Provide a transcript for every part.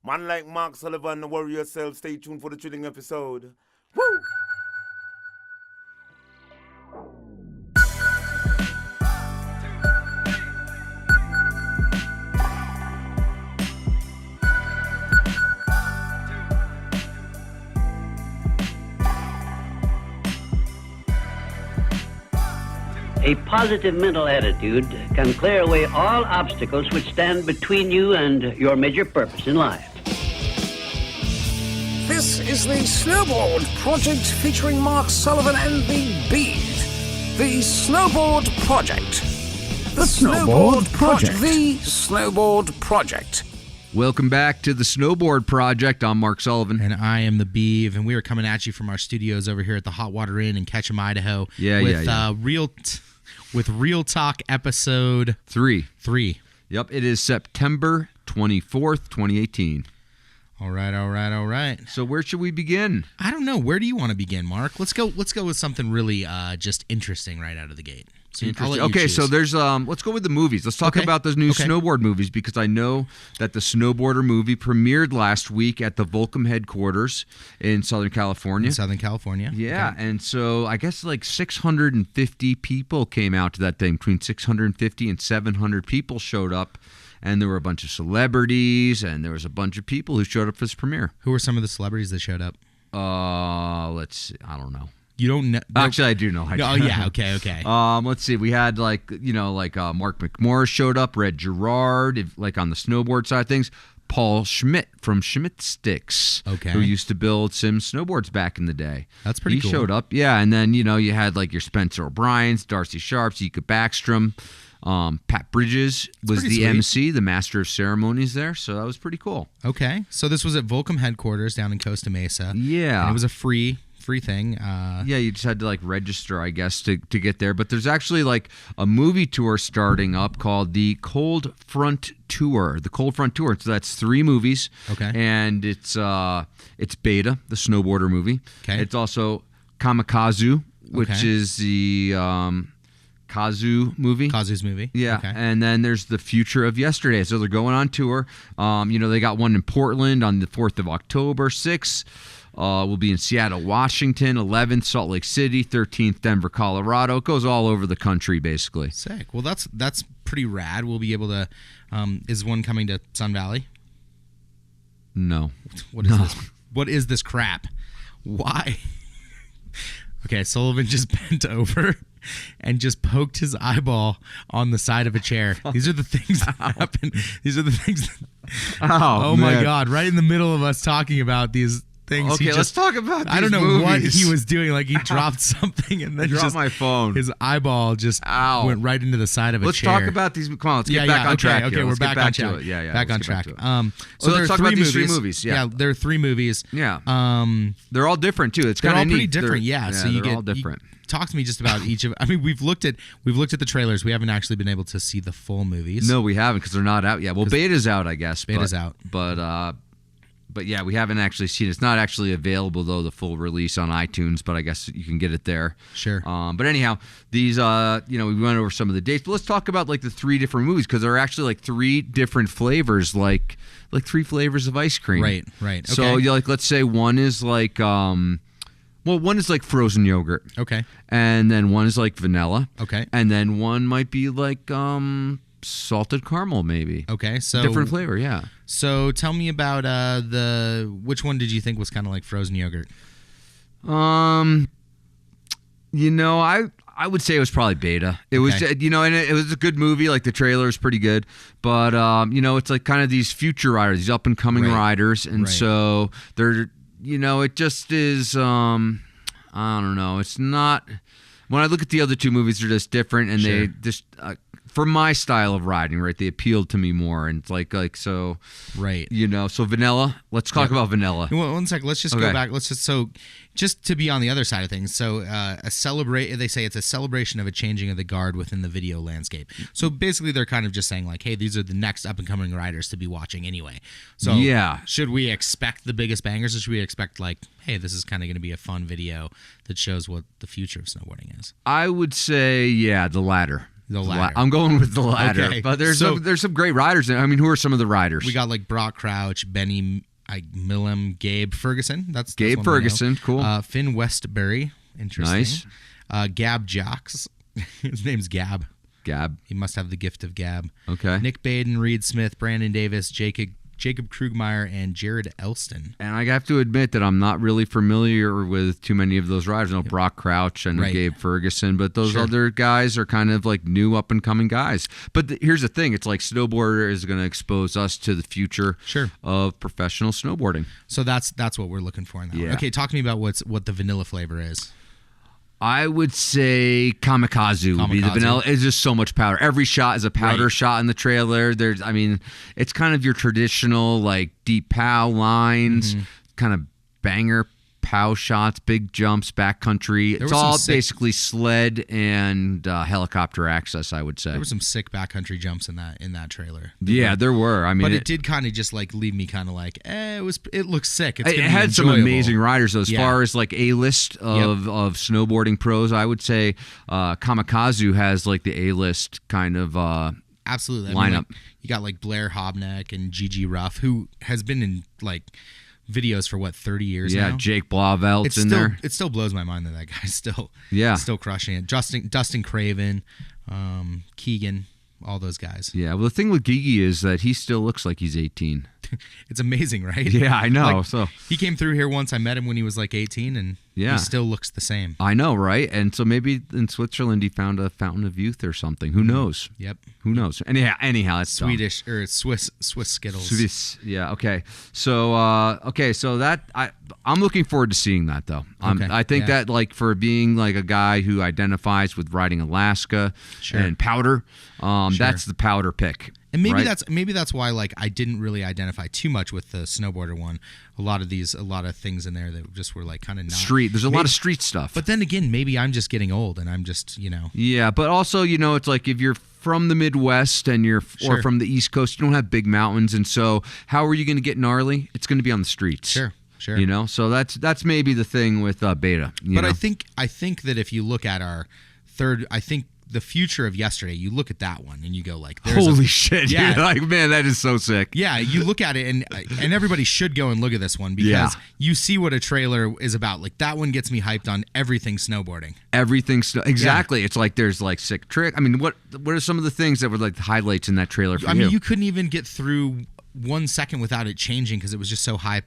Man like Mark Sullivan, worry yourself. Stay tuned for the thrilling episode. Woo! A positive mental attitude can clear away all obstacles which stand between you and your major purpose in life. This is the Snowboard Project featuring Mark Sullivan and the Bead. The Snowboard Project. The Snowboard Project. The Snowboard Project. Welcome back to the Snowboard Project. I'm Mark Sullivan. And I am the Beav, and we are coming at you from our studios over here at the Hot Water Inn in Ketchum, Idaho. With Real Talk episode 3. Yep, it is September 24th, 2018. All right. So where should we begin? I don't know. Where do you want to begin, Mark? Let's go with something really just interesting right out of the gate. So okay, so there's let's go with the movies. Let's talk about those new snowboard movies, because I know that the Snowboarder movie premiered last week at the Volcom headquarters in Southern California. Yeah, and so I guess like 650 people came out to that thing. Between 650 and 700 people showed up, and there were a bunch of celebrities, and there was a bunch of people who showed up for this premiere. Who were some of the celebrities that showed up? Let's see. I don't know. You don't know? Actually, I do know. Okay. Let's see. We had Mark McMorris showed up, Red Gerard, on the snowboard side of things. Paul Schmidt from Schmidt Sticks, who used to build Sims snowboards back in the day. That's pretty cool. He showed up, yeah. And then, you had your Spencer O'Briens, Darcy Sharps, Ika Backstrom. Pat Bridges was the MC, the master of ceremonies there, so that was pretty cool. Okay, so this was at Volcom headquarters down in Costa Mesa. Yeah. And it was a free thing. Yeah, you just had to register, I guess, to get there. But there's actually a movie tour starting up called the Cold Front Tour. The Cold Front Tour. So that's 3 movies. Okay. And it's Beta, the snowboarder movie. Okay. It's also Kamikaze, which is the Kazu's movie. Yeah. Okay. And then there's The Future of Yesterday. So they're going on tour. They got one in Portland on the 4th of October, 6th. We'll be in Seattle, Washington, 11th, Salt Lake City, 13th, Denver, Colorado. It goes all over the country, basically. Sick. Well, that's pretty rad. We'll be able to. Is one coming to Sun Valley? No. What is this? What is this crap? Why? Okay, Sullivan just bent over and just poked his eyeball on the side of a chair. These are the things that happen. These are the things that. Oh my God! Right in the middle of us talking about these things. Okay, let's talk about these I don't know movies. what he was doing. He dropped something and then dropped my phone. His eyeball just went right into the side of a chair. Let's talk about these. Come on, let's get back on track. Okay, we're back on track. Yeah, back on track. So let's talk about these 3 movies. Yeah, there are 3 movies. Yeah. They're all different too. It's kind of neat. They're all pretty different. Yeah. So they're all different. Talk to me just about each of. I mean, we've looked at the trailers. We haven't actually been able to see the full movies. No, we haven't, because they're not out yet. Well, Beta's out, I guess. Beta's out. But yeah, we haven't actually seen it. It's not actually available, though, the full release on iTunes, but I guess you can get it there. Sure. But anyhow, these, we went over some of the dates. But let's talk about the 3 different movies, because there are actually 3 different flavors, like 3 flavors of ice cream. Right. Okay. So let's say one is one is frozen yogurt. Okay. And then one is vanilla. Okay. And then one might be salted caramel, maybe. Okay, so different flavor, yeah. So tell me about which one did you think was kind of like frozen yogurt? I would say it was probably Beta. It was, and it was a good movie. The trailer is pretty good, but it's kind of these future riders, these up and coming riders, and so they're, it just is. I don't know. It's not. When I look at the other 2 movies, they're just different, and they just. For my style of riding, right, they appealed to me more, and it's so, right, so vanilla. Let's talk about vanilla. Well, one sec. Let's just go back. Just to be on the other side of things. So, they say it's a celebration of a changing of the guard within the video landscape. So basically, they're kind of just saying hey, these are the next up and coming riders to be watching anyway. So yeah, should we expect the biggest bangers, or should we expect hey, this is kind of going to be a fun video that shows what the future of snowboarding is? I would say, the latter. The ladder. I'm going with the ladder. Okay. But there's some great riders. I mean, who are some of the riders? We got like Brock Crouch, Benny Millum, Gabe Ferguson. That's Gabe Ferguson. Cool. Finn Westbury. Interesting. Nice. Gab Jocks. His name's Gab. Gab. He must have the gift of gab. Okay. Nick Baden, Reed Smith, Brandon Davis, Jacob Krugmeyer, and Jared Elston. And I have to admit that I'm not really familiar with too many of those riders. I know Brock Crouch and Gabe Ferguson, but those other guys are kind of like new up-and-coming guys. But here's the thing. It's like Snowboarder is going to expose us to the future of professional snowboarding. So that's what we're looking for in that one. Okay, talk to me about what the vanilla flavor is. I would say Kamikaze would be the vanilla. It's just so much powder. Every shot is a powder shot in the trailer. It's kind of your traditional like deep pow lines, kind of banger pow shots, big jumps, backcountry. It's all basically sled and helicopter access, I would say. There were some sick backcountry jumps in that trailer. There were. I mean, but it did kind of just like leave me kind of like, it looks sick. It had some amazing riders though. As far as like A-list of snowboarding pros, I would say Kamikaze has like the A-list kind of absolutely lineup. I mean, like, you got like Blair Hobneck and Gigi Ruff, who has been in like videos for 30 years now. Yeah, Jake Blauvelt's in there. It still blows my mind that guy's still crushing it. Dustin Craven, Keegan, all those guys. Yeah, well, the thing with Gigi is that he still looks like he's 18. It's amazing, right? Yeah, I know. Like, so he came through here once. I met him when he was like 18, and he still looks the same. I know, right? And so maybe in Switzerland he found a fountain of youth or something. Who knows? Yep. Who knows? Anyhow, it's Swedish or Swiss Skittles. Swiss. Yeah. Okay. So So that I'm looking forward to seeing that though. I think that like for being like a guy who identifies with riding Alaska and powder, that's the powder pick. And maybe that's why like I didn't really identify too much with the snowboarder one. A lot of things in there that just were like kind of not street. There's a lot of street stuff. But then again, maybe I'm just getting old and I'm just Yeah, but also it's like if you're from the Midwest and you're or from the East Coast, you don't have big mountains, and so how are you going to get gnarly? It's going to be on the streets. Sure. So that's maybe the thing with beta. But I think that if you look at our third, I think the future of yesterday, you look at that one and you go like, holy shit. Yeah. You're like, man, that is so sick. Yeah. You look at it and everybody should go and look at this one because you see what a trailer is about. Like that one gets me hyped on everything snowboarding. Exactly. It's like, there's like sick trick. I mean, what are some of the things that were like the highlights in that trailer for you? I mean, you couldn't even get through 1 second without it changing because it was just so high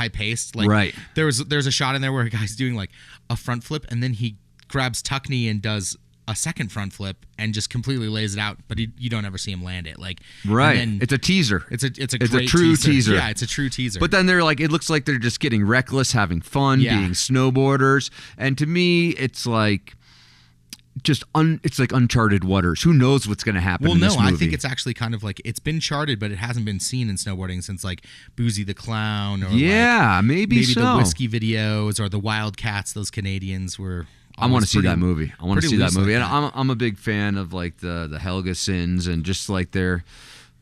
paced. Like there's a shot in there where a guy's doing like a front flip and then he grabs tuck-knee and does a second front flip and just completely lays it out, but you don't ever see him land it. Like it's a teaser. It's a great true teaser. Yeah, it's a true teaser. But then they're like, it looks like they're just getting reckless, having fun, being snowboarders, and to me, it's like it's like uncharted waters. Who knows what's going to happen? Well, in this movie? I think it's actually kind of like it's been charted, but it hasn't been seen in snowboarding since like Boozy the Clown or maybe the Whiskey videos or the Wildcats. Those Canadians were. I want to see that movie. And I'm a big fan of like the Helgesons and just like their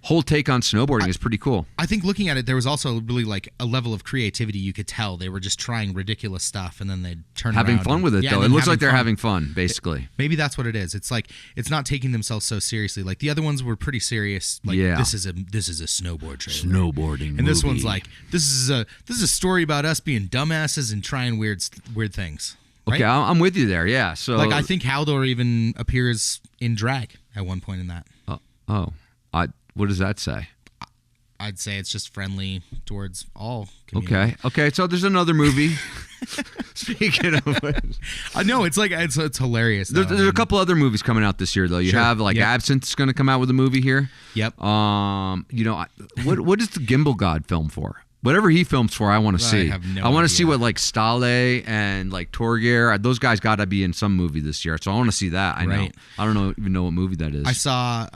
whole take on snowboarding is pretty cool. I think looking at it, there was also really like a level of creativity you could tell. They were just trying ridiculous stuff and then they'd turn having around fun with it though. It looks like they're having fun, basically. Maybe that's what it is. It's like it's not taking themselves so seriously. Like the other ones were pretty serious. Like this is a snowboard trailer. Snowboarding. And this one's like this is a story about us being dumbasses and trying weird things. Right? Okay, I'm with you there. Yeah. So like I think Haldor even appears in drag at one point in that. What does that say? I'd say it's just friendly towards all community. Okay. So there's another movie. Speaking of which, I know it's like it's hilarious. There's a couple other movies coming out this year though. You have like Absinthe's going to come out with a movie here. Yep. What is the Gimbal God film for? Whatever he films for, I want to see. I want to see what like Stale and like Torgeir, those guys got to be in some movie this year. So I want to see that. I don't even know what movie that is. I saw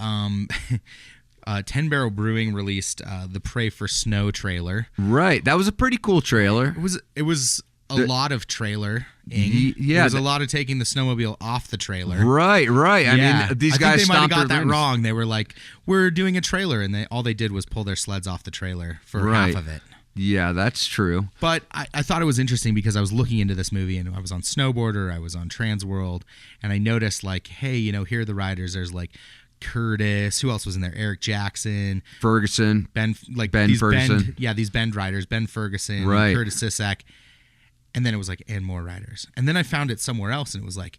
10 Barrel Brewing released the Pray for Snow trailer. Right. That was a pretty cool trailer. It was a lot of trailer. It was a lot of taking the snowmobile off the trailer. Right. I mean, these guys they might have got that wrong. They were like, we're doing a trailer, and all they did was pull their sleds off the trailer for half of it. Yeah, that's true. But I thought it was interesting because I was looking into this movie and I was on Snowboarder, I was on Transworld, and I noticed like, hey, here are the riders. There's like Curtis. Who else was in there? Eric Jackson, Ferguson, Ben Ferguson. These Bend riders, Ben Ferguson, right. Curtis Sisak, and then it was like and more riders. And then I found it somewhere else, and it was like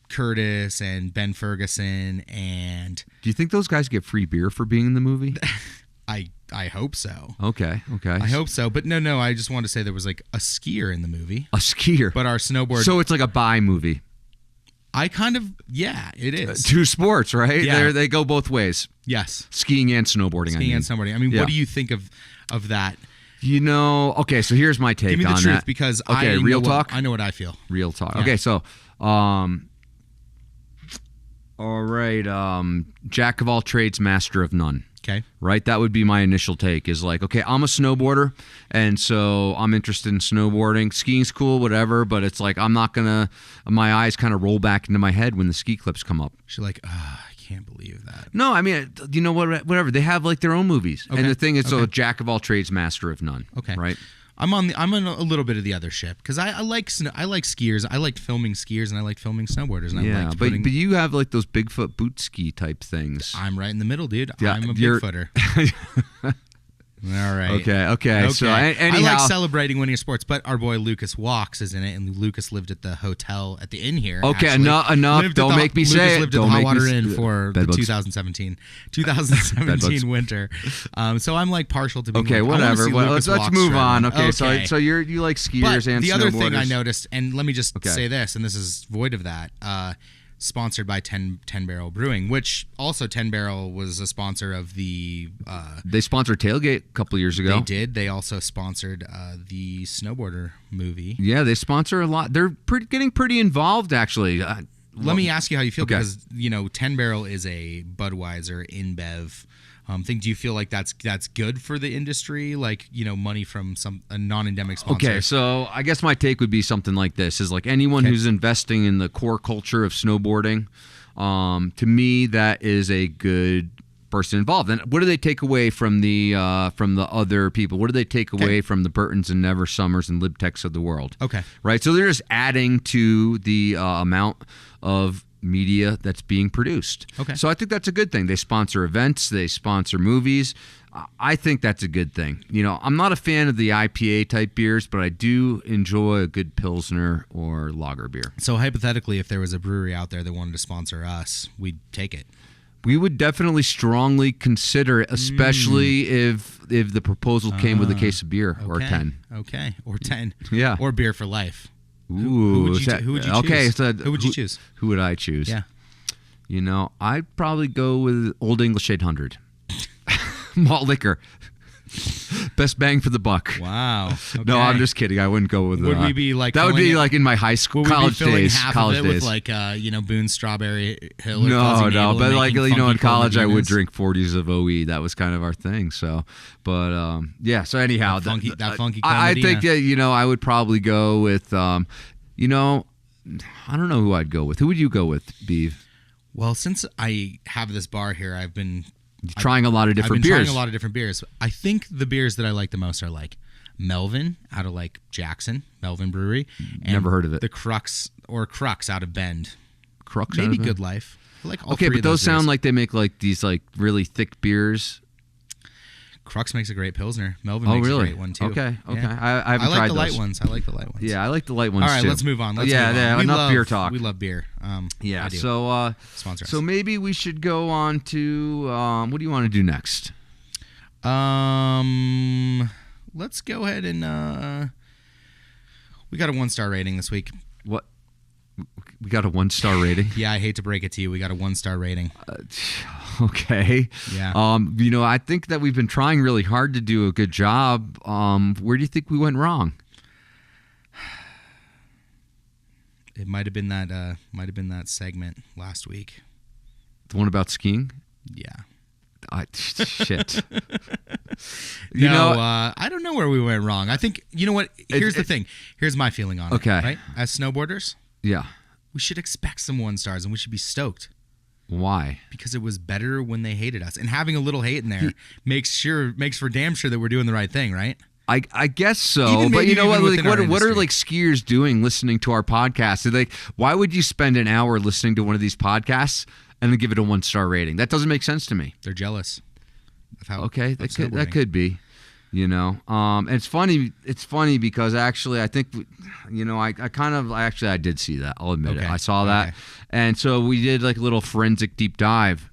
Curtis and Ben Ferguson. And do you think those guys get free beer for being in the movie? I hope so. Okay. I hope so. But no, I just wanted to say there was like a skier in the movie. A skier. But our snowboard. So it's like a bi movie. It is. Two sports, right? Yeah. They go both ways. Yes. Skiing and snowboarding. And snowboarding. I mean, what do you think of that? Okay, so here's my take on that. Give me the truth because real talk. I know what I feel. Real talk. Yeah. Okay, so all right, jack of all trades, master of none. Okay. Right? That would be my initial take is like, okay, I'm a snowboarder, and so I'm interested in snowboarding. Skiing's cool, whatever, but it's like I'm not going to, my eyes kind of roll back into my head when the ski clips come up. She's like, I can't believe that. No, I mean, you know what? Whatever. They have like their own movies. Okay. And the thing is, so jack of all trades, master of none. Okay. Right? I'm on a little bit of the other ship because I like skiers. I like filming skiers and I like filming snowboarders. And I but you have like those Bigfoot boot ski type things. I'm right in the middle, dude. Yeah, I'm a Bigfooter. All right. Okay. So anyhow, I like celebrating winning sports, but our boy Lucas Walks is in it, and Lucas lived at the hotel at the inn here. Okay, actually. enough. Don't make me say it. Lived at the Hot Water Inn for the 2017 winter. So I'm like partial to being okay, like, whatever. Let's move on. Okay, okay. So you like skiers and the other snowboarders. thing I noticed, and let me just say this, and this is void of that. Sponsored by 10 Barrel Brewing, which also 10 Barrel was a sponsor of the... they sponsored Tailgate a couple years ago. They did. They also sponsored the Snowboarder movie. Yeah, they sponsor a lot. They're getting pretty involved, actually. Let me ask you how you feel, because 10 Barrel is a Budweiser InBev thing. Do you feel like that's good for the industry? Like, money from a non-endemic sponsor? Okay, so I guess my take would be something like this: is like anyone who's investing in the core culture of snowboarding. To me, that is a good person involved. And what do they take away from the other people? What do they take away from the Burtons and Never Summers and Libtechs of the world? Okay, right. So they're just adding to the amount of media that's being produced. Okay. So I think that's a good thing. They sponsor events, they sponsor movies. I think that's a good thing. I'm not a fan of the IPA type beers, but I do enjoy a good Pilsner or lager beer. So hypothetically, if there was a brewery out there that wanted to sponsor us, we'd take it. We would definitely strongly consider it, especially if the proposal came with a case of beer or 10. Okay, or 10. Yeah. Or beer for life. Ooh, who would you choose? Okay, so who would you choose? Who would I choose? Yeah. I'd probably go with Old English 800. Malt liquor. Best bang for the buck. Wow. Okay. No, I'm just kidding. I wouldn't go with Would we be like that would be like in my high school, college days. Half college of it days. with like Boone's Strawberry Hill. Or No, but like in college I would drink. drink 40s of OE. That was kind of our thing. So, but yeah. So anyhow, that funky. I think that I would probably go with I don't know who I'd go with. Who would you go with, Beav? Well, since I have this bar here, I've been trying a lot of different beers. Trying a lot of different beers. I think the beers that I like the most are like Melvin out of like Jackson, Melvin Brewery. And never heard of it. The Crux out of Bend. Crux maybe out of Bend? Good Life. I like all okay, three but of those sound beers. like they make like these like really thick beers. Crux makes a great Pilsner. Melvin makes a great one too. Okay. Yeah. I haven't tried like the those. light ones. I like the light ones. Yeah, I like the light ones too. All right, let's move on. Yeah, enough beer talk. We love beer. Yeah, I do. so sponsor us. So maybe we should go on to what do you want to do next? Let's go ahead and we got a 1-star rating this week. What? We got a 1-star rating? Yeah, I hate to break it to you. We got a 1-star rating. Okay. Yeah. I think that we've been trying really hard to do a good job. Where do you think we went wrong? It might have been that segment last week. The one about skiing? Yeah. Shit. I don't know where we went wrong. I think, you know what? Here's the thing. Here's my feeling on it. Right? As snowboarders, yeah, we should expect some 1-stars and we should be stoked. Why? Because it was better when they hated us. And having a little hate in there makes for damn sure that we're doing the right thing, right? I guess so, Even but maybe you know what? even Like, within our what are industry. like skiers doing listening to our podcast? They're like, why would you spend an hour listening to one of these podcasts and then give it a 1-star rating? That doesn't make sense to me. They're jealous of how. Okay, of that snowboarding. could be. And it's funny. It's funny because actually, I think, I did see that. I'll admit it. I saw that, Okay. and so we did like a little forensic deep dive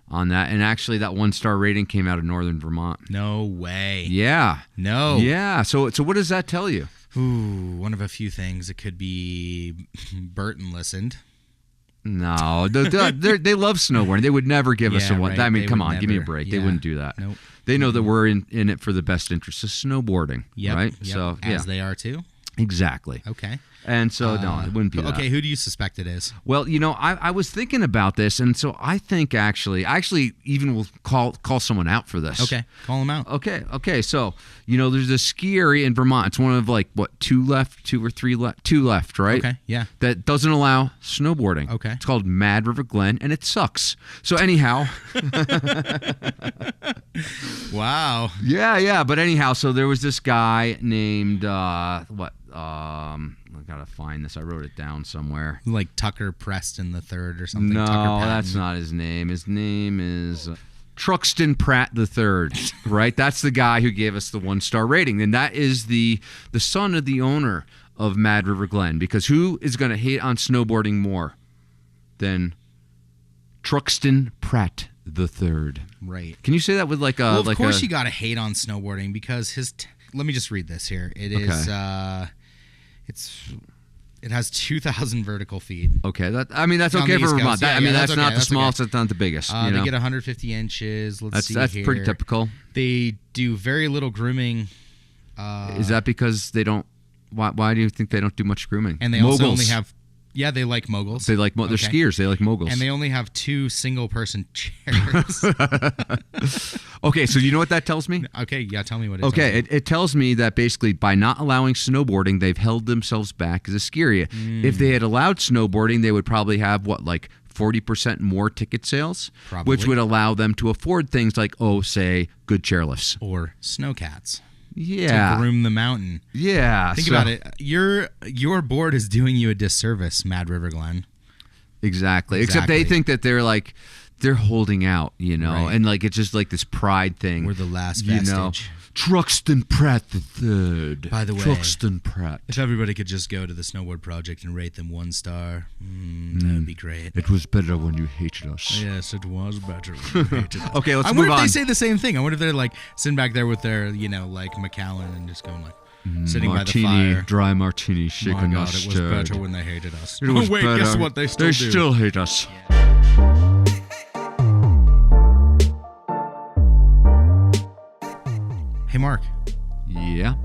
on that, and actually, that 1-star rating came out of Northern Vermont. No way. Yeah. No. Yeah. So what does that tell you? Ooh, one of a few things. It could be Burton listened. No, they love snowboarding. They would never give us a one. right. I mean, They come would on, give me a never. break. They Yeah. wouldn't do that. Nope. They know that we're in it for the best interest of snowboarding, Yep. right? Yep. So As they are too. exactly. Okay. And so no, it wouldn't be that. Okay, who do you suspect it is? Well, I was thinking about this, and so I think I actually even will call someone out for this. Okay, call him out. Okay. So there's a ski area in Vermont. It's one of like two left, right? Okay, yeah. That doesn't allow snowboarding. Okay. It's called Mad River Glen, and it sucks. So anyhow, Wow. yeah. But anyhow, so there was this guy named I gotta find this. I wrote it down somewhere. Like Tucker Preston the Third or something. No, Tucker Patton. that's not his name. His name is Truxton Pratt III, right? That's the guy who gave us the 1-star rating. And that is the son of the owner of Mad River Glen. Because who is going to hate on snowboarding more than Truxton Pratt III? Right. Can you say that with like a... Well, of like course a, you got to hate on snowboarding because let me just read this here. It is... It has 2,000 vertical feet. Okay, that's On okay the for East Vermont. Coast. That's that's not okay, the that's smallest, okay. that's not the biggest. They get 150 inches. Let's see That's here. pretty typical. They do very little grooming. Is that because they don't... Why do you think they don't do much grooming? And they Moguls. also only have... Yeah, they like moguls. They're skiers. They like moguls. And they only have 2 single-person chairs. Okay, so you know what that tells me? Okay, yeah, tell me what it is. Okay, it tells me that basically by not allowing snowboarding, they've held themselves back as a ski area. If they had allowed snowboarding, they would probably have, 40% more ticket sales? Probably. Which would allow them to afford things like, say, good chairlifts. Or snowcats. Yeah. To groom the mountain. Yeah. Think about it. Your board is doing you a disservice, Mad River Glen. Exactly. Except they think that they're holding out, Right. and it's just like this pride thing. We're the last vestige. Truxton Pratt III. By the way, Truxton Pratt. If everybody could just go to the Snowboard Project and rate them 1 star, that would be great. It was better when you hated us. Yes, it was better when you hated us. Okay, let's I move wonder if on. they say the same thing. I wonder if they're like sitting back there with their, like Macallan and just going like, sitting Martini, by the fire. dry martini, My shaken God, not it was stirred. better when they hated us. It was oh, wait, better. guess what? They still do. still hate us. Hey, Mark. Yeah.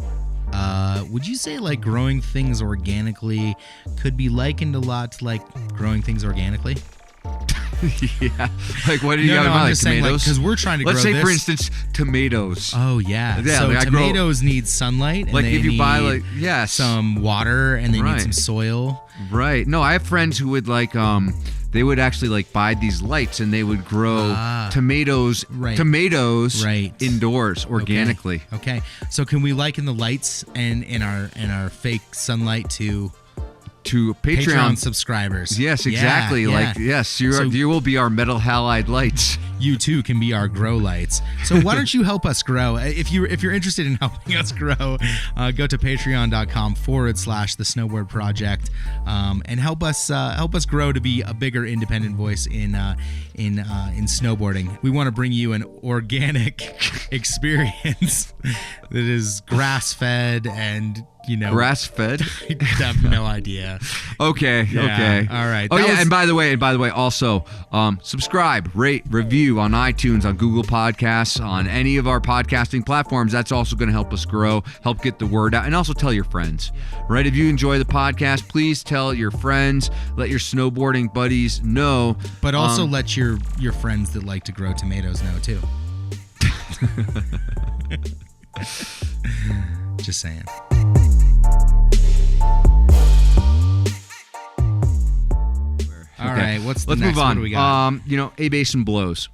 Would you say like growing things organically could be likened a lot to like growing things organically? Yeah. Like, what do you got in I'm mind? just saying, Tomatoes? because we're trying to Let's grow say, this. for instance, tomatoes. Oh yeah. Yeah, So like I grow- tomatoes need sunlight. And Like, they if you buy, need yes. some water and they Right. need some soil. Right. No, I have friends who would they would actually buy these lights and they would grow tomatoes Right. Right. indoors organically. Okay. So can we liken the lights and in our fake sunlight to To Patreon subscribers? Yes, exactly. Yeah. Yes, So- you will be our metal halide lights. You too can be our grow lights. So why don't you help us grow? If you're interested in helping us grow, go to patreon.com/the Snowboard Project and help us grow to be a bigger independent voice in snowboarding. We want to bring you an organic experience that is grass fed and Grass fed. I have no idea. Okay. Yeah, Okay. all right. Oh That yeah. was- And by the way, also subscribe, rate, review on iTunes, on Google Podcasts, on any of our podcasting platforms. That's also going to help us grow, help get the word out, and also tell your friends. Right? If you enjoy the podcast, please tell your friends. Let your snowboarding buddies know. But also let your friends that like to grow tomatoes know too. Just saying. All right, let's move next? on. What do we got? A Basin blows.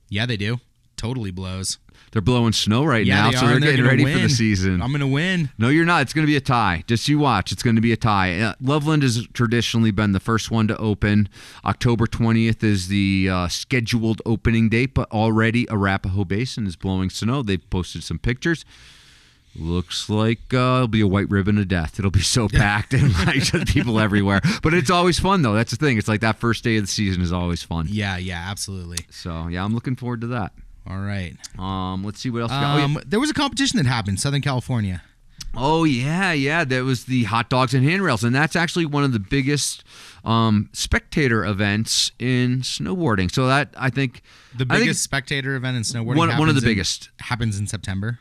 Yeah, they do. Totally blows. They're blowing snow right Yeah, now, they so are, they're and they're getting gonna ready for the win. season. I'm gonna win. No, you're not. It's going to be a tie. Just you watch. It's going to be a tie. Loveland has traditionally been the first one to open. October 20th is the scheduled opening date, but already Arapahoe Basin is blowing snow. They've posted some pictures. Looks like it'll be a white ribbon of death. It'll be so packed and like just people everywhere. But it's always fun, though. That's the thing. It's like that first day of the season is always fun. Yeah, absolutely. So, yeah, I'm looking forward to that. All right. Let's see what else we got. There was a competition that happened in Southern California. Oh, yeah. That was the hot dogs and handrails. And that's actually one of the biggest spectator events in snowboarding. So that, I think... The biggest spectator event in snowboarding one of the biggest. Happens in September.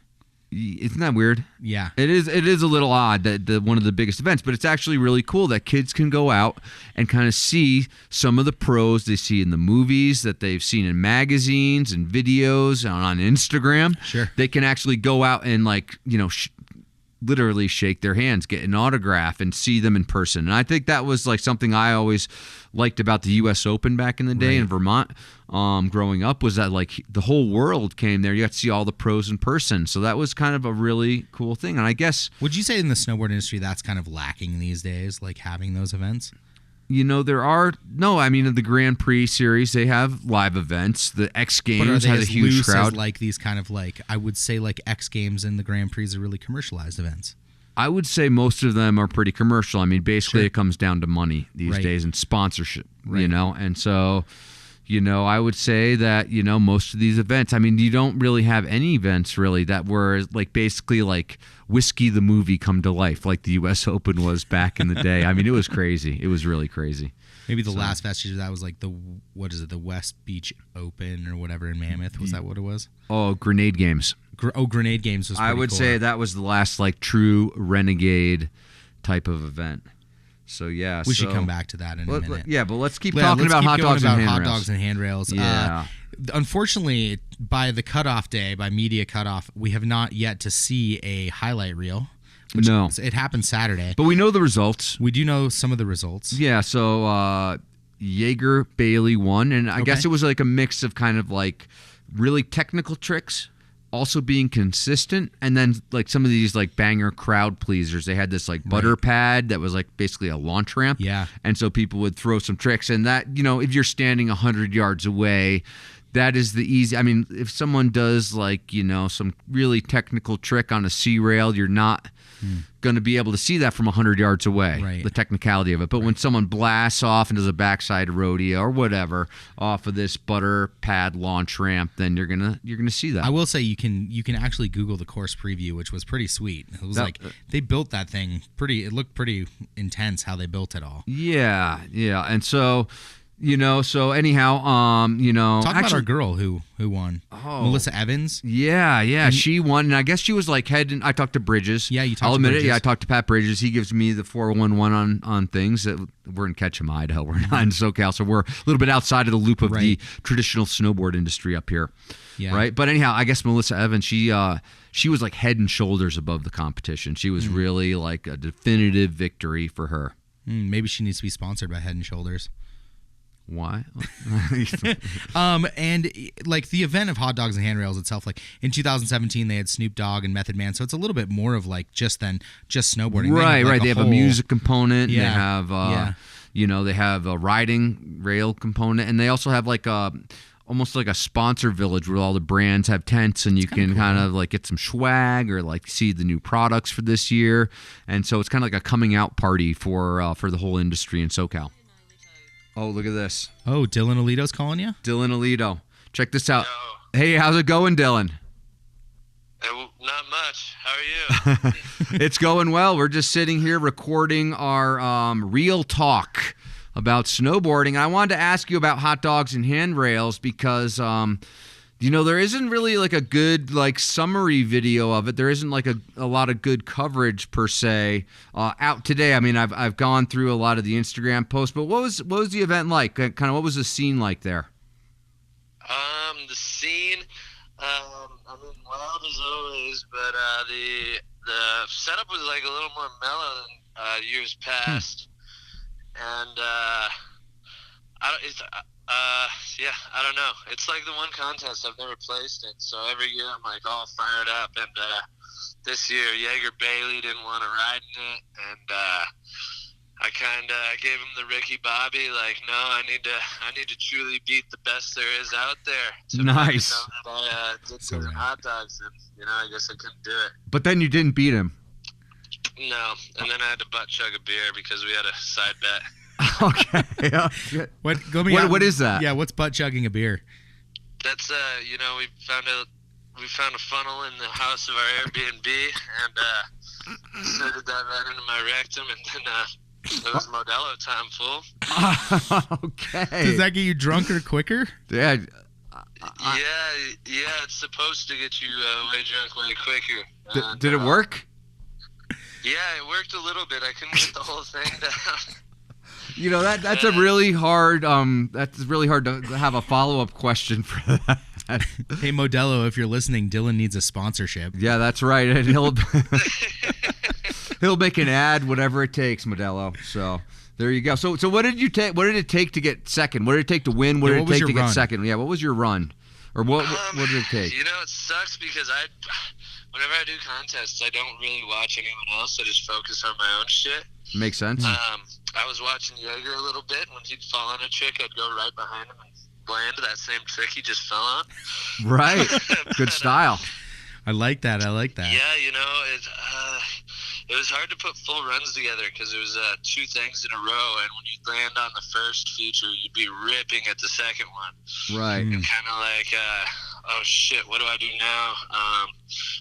Isn't that weird? Yeah. It is a little odd that one of the biggest events, but it's actually really cool that kids can go out and kind of see some of the pros they see in the movies, that they've seen in magazines and videos on Instagram. Sure. They can actually go out and literally shake their hands, get an autograph, and see them in person. And I think that was like something I always liked about the U.S. Open back in the day in Vermont. Growing up, was that like the whole world came there. You got to see all the pros in person. So that was kind of a really cool thing. And I guess... Would you say in the snowboard industry that's kind of lacking these days, like having those events? There are... No, I mean, in the Grand Prix series, they have live events. The X Games has a huge crowd. As like these kind of like, I would say like X Games and the Grand Prix are really commercialized events. I would say most of them are pretty commercial. I mean, basically it comes down to money these days and sponsorship, And so... I would say that, most of these events, I mean, you don't really have any events really that were like basically like Whiskey the movie come to life like the U.S. Open was back in the day. I mean, it was crazy. It was really crazy. Maybe the last vestige of that was like the West Beach Open or whatever in Mammoth. Was that what it was? Oh, Grenade Games. Grenade Games was pretty I would cool. say that was the last like true renegade type of event. So yeah, we should come back to that in a minute. Yeah, but let's keep talking about hot dogs and handrails. Yeah. Unfortunately, by the cutoff day, by media cutoff, we have not yet to see a highlight reel. No, it happened Saturday, but we know the results. We do know some of the results. Yeah. So Jaeger Bailey won, and I guess it was like a mix of kind of like really technical tricks, also being consistent, and then like some of these like banger crowd pleasers. They had this like butter pad that was like basically a launch ramp. Yeah. And so people would throw some tricks, and that, if you're standing 100 yards away, that is the easy. I mean, if someone does like, some really technical trick on a C rail, you're not going to be able to see that from 100 yards away, the technicality of it. But when someone blasts off and does a backside rodeo or whatever off of this butter pad launch ramp, then you're gonna see that. I will say you can actually Google the course preview, which was pretty sweet. It was they built that thing it looked pretty intense how they built it all. Yeah, and so. So anyhow, talk about our girl who won. Melissa Evans. Yeah, she won, and I guess she was like heading. I talked to Bridges. Yeah, you talked. I'll admit it. Yeah, I talked to Pat Bridges. He gives me the 411 on things. That we're in Ketchum, Idaho. We're not in SoCal, so we're a little bit outside of the loop of the traditional snowboard industry up here. Yeah. Right. But anyhow, I guess Melissa Evans. She was like head and shoulders above the competition. She was really like a definitive victory for her. Maybe she needs to be sponsored by Head and Shoulders. Why? And like the event of hot dogs and handrails itself, like in 2017 they had Snoop Dogg and Method Man, so it's a little bit more of like just snowboarding. Right. They have a music component. Yeah. They have they have a riding rail component, and they also have like almost like a sponsor village where all the brands have tents, and you can kind of like get some swag or like see the new products for this year, and so it's kind of like a coming out party for the whole industry in SoCal. Oh, look at this. Oh, Dylan Alito's calling you? Dylan Alito. Check this out. Yo. Hey, how's it going, Dylan? Not much. How are you? It's going well. We're just sitting here recording our real talk about snowboarding. I wanted to ask you about hot dogs and handrails because there isn't really like a good like summary video of it. There isn't like a lot of good coverage per se out today. I mean, I've gone through a lot of the Instagram posts, but what was the event like? Kind of what was the scene like there? The scene, wild as always, but the setup was like a little more mellow than years past, and Yeah, I don't know. It's like the one contest I've never placed in, so every year I'm like all fired up. And this year, Jaeger Bailey didn't want to ride in it, and I gave him the Ricky Bobby. Like, no, I need to truly beat the best there is out there. Nice. I did So some rad. hot dogs, and I guess I couldn't do it. But then you didn't beat him. No, and then I had to butt chug a beer because we had a side bet. Okay. Yeah. What is that? Yeah, what's butt chugging a beer? That's we found a funnel in the house of our Airbnb, and inserted that right into my rectum, and then it was Modelo time, fool. Okay. Does that get you drunker quicker? Yeah. Yeah, it's supposed to get you way drunk way quicker. Did it work? Yeah, it worked a little bit. I couldn't get the whole thing down. You know that's a really hard. That's really hard to have a follow-up question for that. Hey Modelo, if you're listening, Dylan needs a sponsorship. Yeah, that's right. And he'll make an ad, whatever it takes, Modelo. So there you go. So what did you take? What did it take to get second? What did it take to win? What Yeah, did what it was take your to get run? second? Yeah, what was your run? Or what did it take? It sucks because whenever I do contests, I don't really watch anyone else. I just focus on my own shit. Makes sense. I was watching Jaeger a little bit. When he'd fall on a trick, I'd go right behind him and land that same trick he just fell on. Right. Good style. I like that. Yeah, it was hard to put full runs together because it was two things in a row, and when you land on the first feature, you'd be ripping at the second one. Right. And kind of like, oh shit, what do I do now?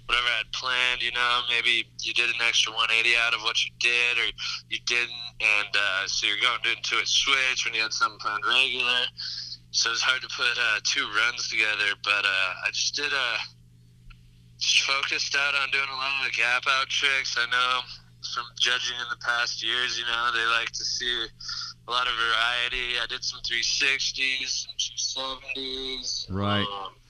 Whatever I had planned, maybe you did an extra 180 out of what you did, or you didn't, and so you're going into a switch when you had something planned regular. So it's hard to put two runs together, but I just did just focused out on doing a lot of gap out tricks. I know from judging in the past years, they like to see a lot of variety. I did some 360s, some 270s. Right.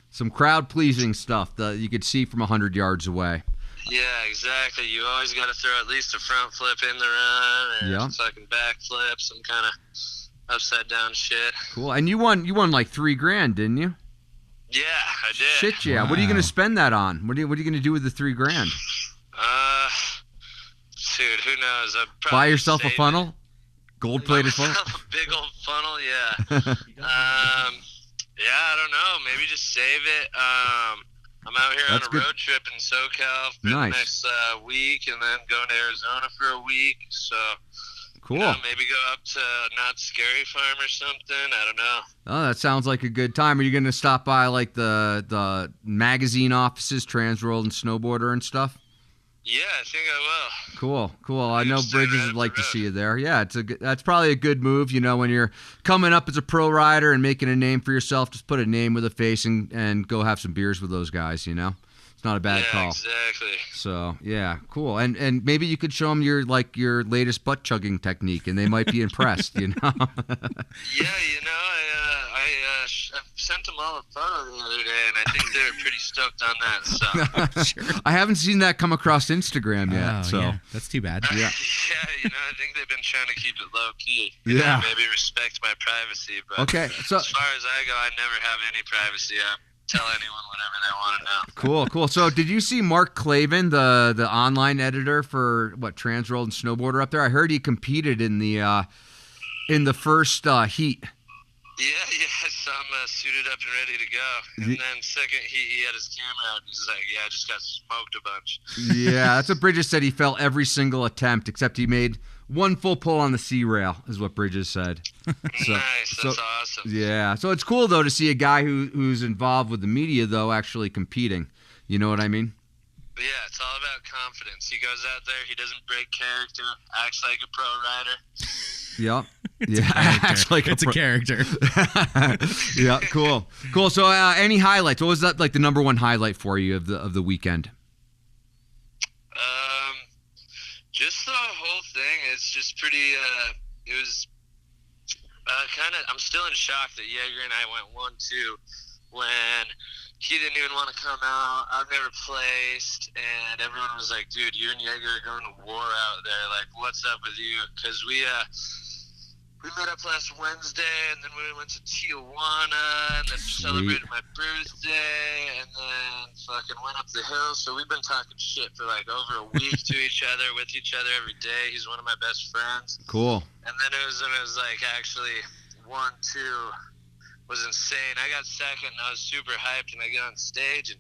Some crowd-pleasing stuff that you could see from 100 yards away. Yeah, exactly. You always got to throw at least a front flip in the run, and Yeah. fucking back flip, some kind of upside down shit. Cool. And you won like $3,000, didn't you? Yeah, I did. Shit, yeah. What are you going to spend that on? What are you going to do with the $3,000? Dude, who knows? I'd probably Buy yourself a save it. funnel? Gold-plated funnel? A big old funnel, yeah. Yeah, I don't know. Maybe just save it. I'm out here That's on a good. road trip in SoCal for Nice. the next week, and then going to Arizona for a week. So Cool. maybe go up to Not Scary Farm or something. I don't know. Oh, that sounds like a good time. Are you going to stop by like the magazine offices, Transworld and Snowboarder and stuff? Yeah, I think I will. Cool. I know Just stay Bridges right would up like the to road. see you there. Yeah, that's probably a good move. When you're coming up as a pro rider and making a name for yourself, just put a name with a face and go have some beers with those guys. It's not a bad Yeah, call. exactly. So yeah, cool. And maybe you could show them your latest butt chugging technique, and they might be impressed. Yeah, I sent them all a photo the other day, and I think they were pretty stoked on that. So. I haven't seen that come across Instagram yet. Oh, so yeah. That's too bad. Yeah. Yeah, I think they've been trying to keep it low key. Yeah. Maybe respect my privacy, but Okay, so as far as I go, I never have any privacy. I tell anyone whatever they want to know. cool. So did you see Mark Clavin, the online editor for Transworld and Snowboarder up there? I heard he competed in the first heat. Yeah, I saw him suited up and ready to go. And then second he had his camera out, and he's like, yeah, I just got smoked a bunch. Yeah, that's what Bridges said. He fell every single attempt, except he made one full pull on the C rail, is what Bridges said. Nice, that's awesome. Yeah, so it's cool though to see a guy who's involved with the media though actually competing. You know what I mean? But yeah, it's all about confidence. He goes out there, he doesn't break character, acts like a pro rider. Yep. Acts like It's a character. Yeah, cool. So any highlights? What was that like the number one highlight for you of the weekend? Just the whole thing. It's just pretty. It was kind of. I'm still in shock that Jaeger and I went 1-2 when he didn't even want to come out. I've never placed, and everyone was like, "Dude, you and Jaeger are going to war out there. Like, what's up with you?" Because we we met up last Wednesday, and then we went to Tijuana, and then celebrated my birthday, and then fucking went up the hill. So we've been talking shit for like over a week to each other, with each other every day. He's one of my best friends. Cool. And then it was like actually 1-2 was insane. I got second, and I was super hyped, and I get on stage, and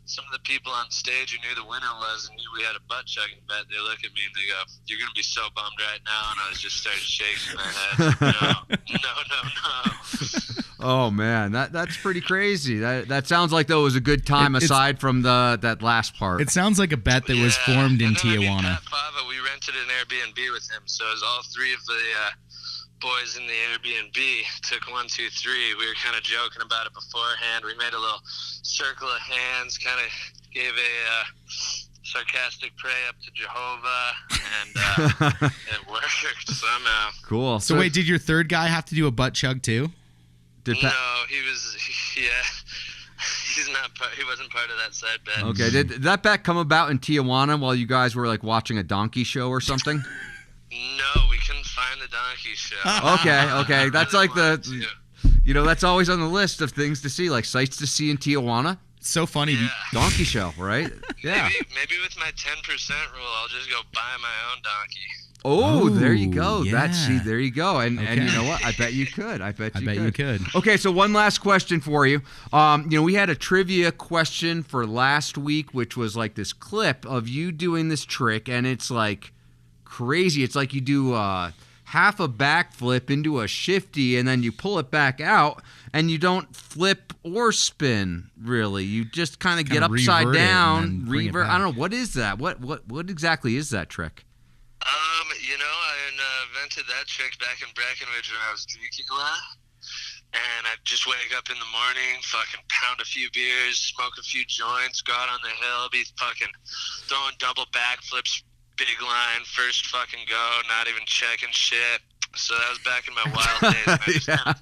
some of the people on stage who knew the winner was and knew we had a butt chugging bet, they look at me and they go, "You're going to be so bummed right now." And I was just started shaking my head. No. Oh man, that's pretty crazy. That sounds like though it was a good time aside from that last part. It sounds like a bet that was formed in and then, Tijuana. Pat Fava, we rented an Airbnb with him, so it was all three of the boys in the Airbnb took 1, 2, 3. We were kind of joking about it beforehand. We made a little circle of hands, kind of gave a sarcastic pray up to Jehovah, and it worked somehow. Cool. So wait, did your third guy have to do a butt chug too? No, he was. Yeah, he wasn't part of that side bet. Okay, did that bet come about in Tijuana while you guys were like watching a donkey show or something? No, we couldn't find the donkey show. Okay. That's like that's always on the list of things to see, like sights to see in Tijuana. So funny. Yeah. Donkey show, right? Yeah. Maybe with my 10% rule, I'll just go buy my own donkey. Oh, there you go. Yeah. There you go. And you know what? I bet you could. I bet you could. could. Okay, so one last question for you. We had a trivia question for last week, which was like this clip of you doing this trick, and it's like crazy. It's like you do half a backflip into a shifty, and then you pull it back out, and you don't flip or spin, really. You just kind of get upside down, revert. I don't know. What is that? What exactly is that trick? I invented that trick back in Breckenridge when I was drinking a lot. And I'd just wake up in the morning, fucking pound a few beers, smoke a few joints, go out on the hill, be fucking throwing double backflips, big line, first fucking go, not even checking shit. So that was back in my wild days. And I just kind of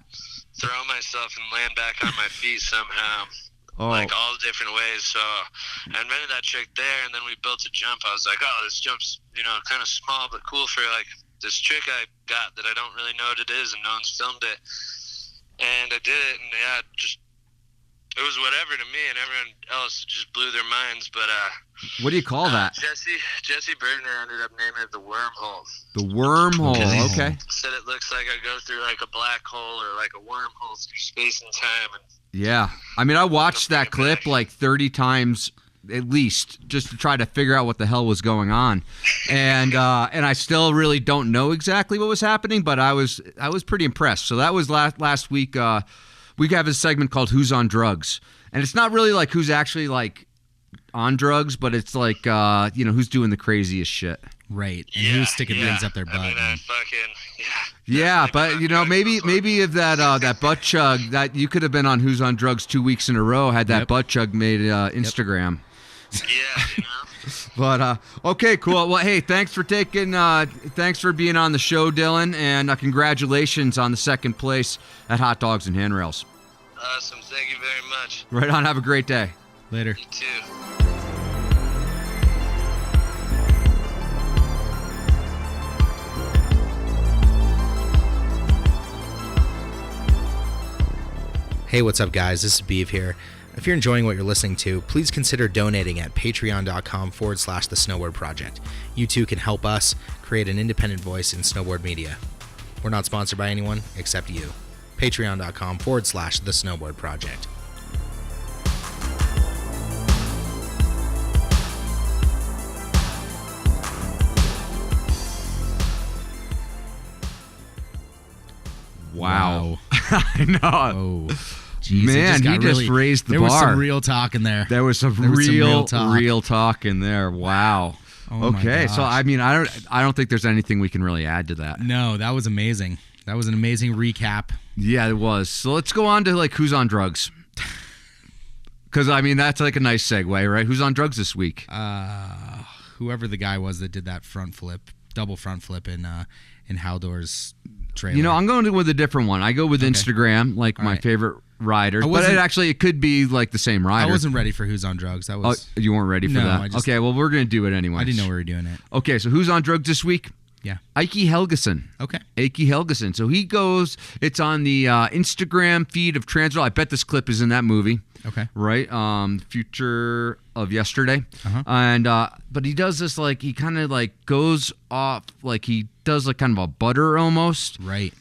throw myself and land back on my feet somehow. Like all different ways. So I invented that trick there, and then we built a jump. I was like, oh, this jump's, kind of small but cool for like this trick I got that I don't really know what it is, and no one's filmed it. And I did it, and it was whatever to me, and everyone else just blew their minds. But what do you call that? Jesse Bergner ended up naming it the wormhole. The wormhole. Okay. Said it looks like I go through like a black hole or like a wormhole through space and time. And yeah, I mean, I watched that clip like 30 times at least just to try to figure out what the hell was going on, and I still really don't know exactly what was happening, but I was pretty impressed. So that was last week. We have a segment called "Who's on Drugs," and it's not really like who's actually like on drugs, but it's like who's doing the craziest shit. Right, and who's sticking things up their butt. I mean, Yeah, but maybe if that butt chug, that you could have been on Who's on Drugs 2 weeks in a row had that butt chug made Instagram. Yeah. But okay, cool. Well, hey, thanks for being on the show, Dylan, and congratulations on the second place at Hot Dogs and Handrails. Awesome. Thank you very much. Right on. Have a great day. Later. You too. Hey, what's up, guys? This is Beav here. If you're enjoying what you're listening to, please consider donating at patreon.com/the Snowboard Project. You too can help us create an independent voice in snowboard media. We're not sponsored by anyone except you. Patreon.com/the Snowboard Project. Wow. I know. Oh. Jeez, man, he just raised the bar. There was some real talk in there. There was some real talk in there. Wow. Oh okay, so I mean, I don't think there's anything we can really add to that. No, that was amazing. That was an amazing recap. Yeah, it was. So let's go on to like who's on drugs. Because I mean, that's like a nice segue, right? Who's on drugs this week? Whoever the guy was that did that double front flip in Haldor's trailer. I'm going with a different one. I go with Instagram, like my favorite riders. But it could be like the same rider. I wasn't ready for Who's on Drugs. You weren't ready for that? Okay, well, we're going to do it anyway. I didn't know we were doing it. Okay, so Who's on Drugs this week? Yeah. Ike Helgeson. Okay. Ike Helgeson. So he goes, it's on the Instagram feed of Transworld. I bet this clip is in that movie. Okay. Right? Future of Yesterday. And, but he does this, like, he kind of, like, goes off, like, he does, like, kind of a butter almost. Right.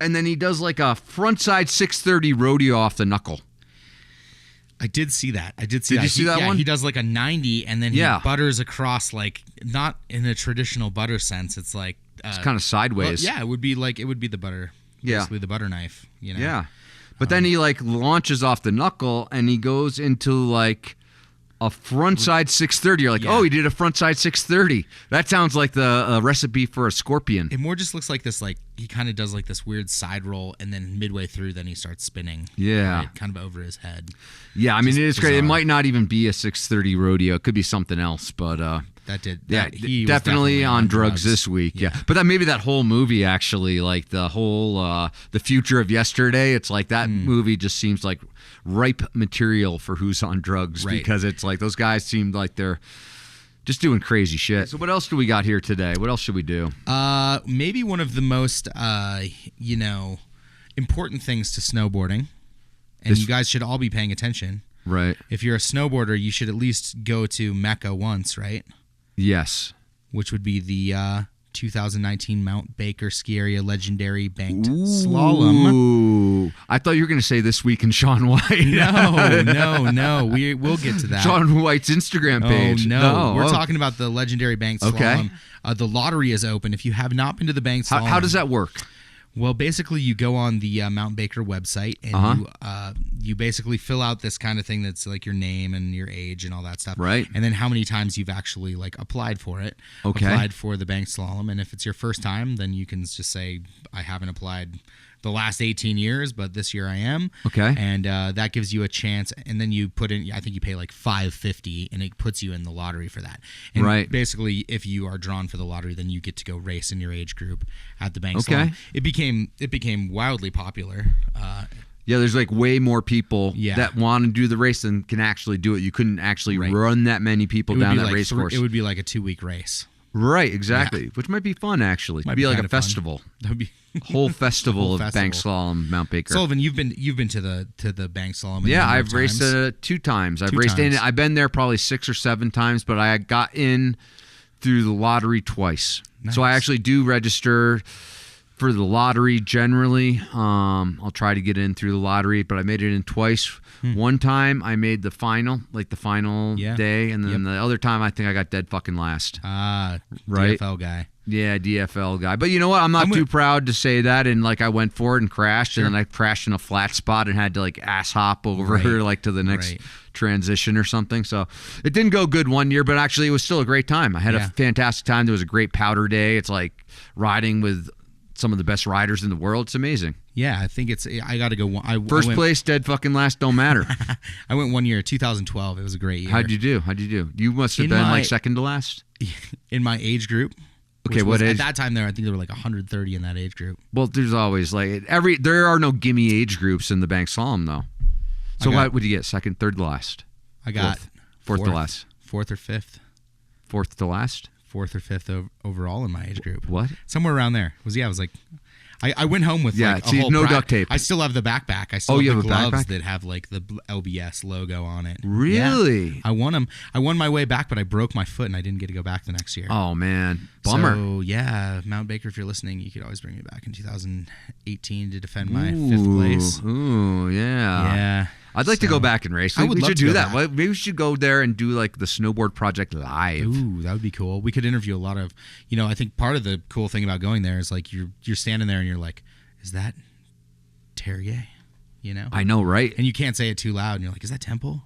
And then he does, like, a frontside 630 rodeo off the knuckle. I did see that. Did you see that one? He does like a 90 and then he butters across, like, not in a traditional butter sense. It's like it's kind of sideways. Well, yeah, it would be the butter. Yeah. Basically the butter knife, you know. Yeah. But then he, like, launches off the knuckle and he goes into, like, a frontside 630. You're like, oh, he did a frontside 630. That sounds like the recipe for a scorpion. It more just looks like this, like, he kind of does, like, this weird side roll, and then midway through, then he starts spinning. Yeah. Right, kind of over his head. Yeah, I mean, it is bizarre. great. It might not even be a 630 rodeo. It could be something else, but... he was definitely on drugs this week. Yeah. But that maybe that whole movie actually, like the whole the future of yesterday, it's like that movie just seems like ripe material for who's on drugs because it's like those guys seem like they're just doing crazy shit. So what else do we got here today? What else should we do? Maybe one of the most important things to snowboarding, and you guys should all be paying attention. Right. If you're a snowboarder, you should at least go to Mecca once, right? Yes. Which would be the 2019 Mount Baker Ski Area Legendary Banked Slalom. Ooh. I thought you were going to say This Week in Shaun White. No. We'll get to that. Shaun White's Instagram page. Oh, no. We're talking about the Legendary Banked Slalom. The lottery is open. If you have not been to the Banked Slalom. How does that work? Well, basically, you go on the Mount Baker website and you basically fill out this kind of thing that's like your name and your age and all that stuff. Right. And then how many times you've actually like applied for it. Okay. Applied for the Banked Slalom. And if it's your first time, then you can just say, I haven't applied the last 18 years, but this year I am. Okay. And that gives you a chance. And then you put in, I think you pay like $5.50 and it puts you in the lottery for that. And basically, if you are drawn for the lottery, then you get to go race in your age group at the Banked Slalom. It became wildly popular. There's like way more people that want to do the race than can actually do it. You couldn't actually run that many people down that race course. It would be like a 2-week race. Right, exactly. Yeah. Which might be fun, actually. Might be like a festival. That would be whole festival of Banked Slalom, Mount Baker. Sullivan, you've been to the Banked Slalom. Yeah, I've raced it 2 times. I've raced in it. I've been there probably 6 or 7 times, but I got in through the lottery twice. Nice. So I actually do register for the lottery generally. I'll try to get in through the lottery, but I made it in twice. One time I made the final, like the final day, and then the other time I think I got dead fucking last. DFL guy. Yeah, DFL guy. But you know what? I'm not too proud to say that. And like I went for it and crashed, and then I crashed in a flat spot and had to like ass hop over like to the next transition or something. So it didn't go good one year, but actually it was still a great time. I had a fantastic time. There was a great powder day. It's like riding with some of the best riders in the world. It's amazing. Yeah, I think I got to go. First place, dead fucking last, don't matter. I went one year, 2012. It was a great year. How'd you do? You must have been like second to last? In my age group. Okay, what age? At that time, I think there were like 130 in that age group. Well, there's always like there are no gimme age groups in the Banked Slalom though. So what would you get? Second, third to last? I got fourth to last. 4th or 5th. 4th to last? 4th or 5th overall in my age group. What? Somewhere around there. I was like, I went home with like a whole duct tape. I still have the backpack. I still have the gloves that have like the LBS logo on it. Really? Yeah. I won them. I won my way back, but I broke my foot and I didn't get to go back the next year. Oh man, bummer. So yeah, Mount Baker, if you're listening, you could always bring me back in 2018 to defend my 5th place. Ooh, yeah. Yeah. I'd like to go back and race. We should do that. Maybe we should go there and do like the Snowboard Project live. Ooh, that would be cool. We could interview a lot of, I think part of the cool thing about going there is like you're standing there and you're like, is that Terrier? I know, right? And you can't say it too loud. And you're like, is that Temple?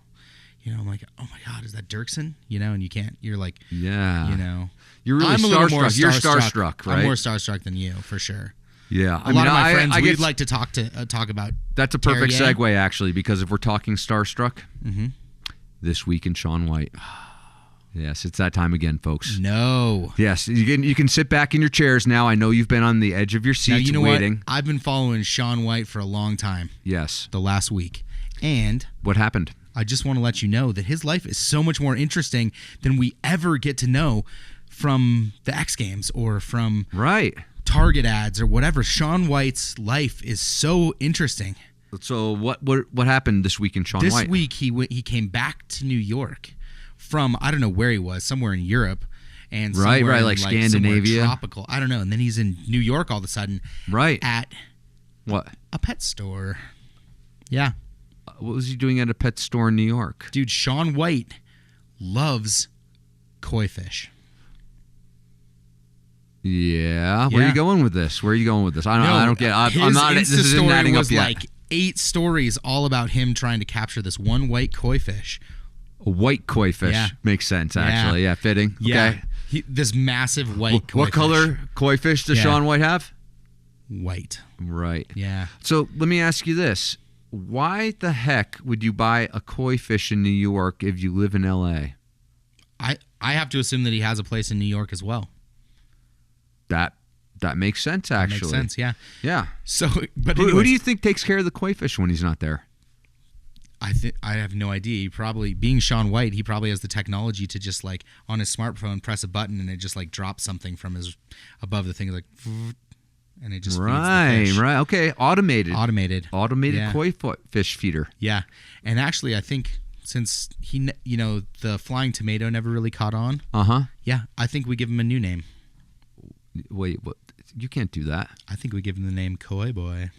I'm like, oh my God, is that Dirksen? And you can't. You're like, yeah. You're really I'm starstruck. You're starstruck, right? I'm more starstruck than you, for sure. Yeah, a lot of my friends we'd like to talk about. That's a perfect segue, actually, because if we're talking starstruck, This Week in Shaun White. Yes, it's that time again, folks. No. Yes, you can sit back in your chairs now. I know you've been on the edge of your seats waiting. What? I've been following Shaun White for a long time. Yes. The last week. And what happened? I just want to let you know that his life is so much more interesting than we ever get to know from the X Games or from Right. Target ads or whatever. Shaun White's life is so interesting. So what happened this week in Shaun White? This week he came back to New York from, I don't know where he was, somewhere in Europe. And right, somewhere in, like Scandinavia, somewhere tropical. I don't know. And then he's in New York all of a sudden. Right. At what? A pet store. Yeah. What was he doing at a pet store in New York? Dude, Shaun White loves koi fish. Yeah. Where are you going with this? I don't get. I'm not. This isn't adding up yet. Like 8 stories all about him trying to capture this one white koi fish. A white koi fish makes sense. Actually, yeah, fitting. Yeah. Okay. This massive white koi What fish. color koi fish does Shaun White have? White. Right. Yeah. So let me ask you this: why the heck would you buy a koi fish in New York if you live in L.A.? I have to assume that he has a place in New York as well. That makes sense. Actually, makes sense. Yeah. Yeah. So, but who do you think takes care of the koi fish when he's not there? I have no idea. He probably, being Shaun White, he probably has the technology to just like on his smartphone press a button and it just like drops something from his above the thing, like, and it just feeds the fish. Right. Okay. Automated Yeah. koi fish feeder. Yeah. And actually, I think since the flying tomato never really caught on. Yeah, I think we give him a new name. Wait, what? You can't do that. I think we give him the name Koi Boy.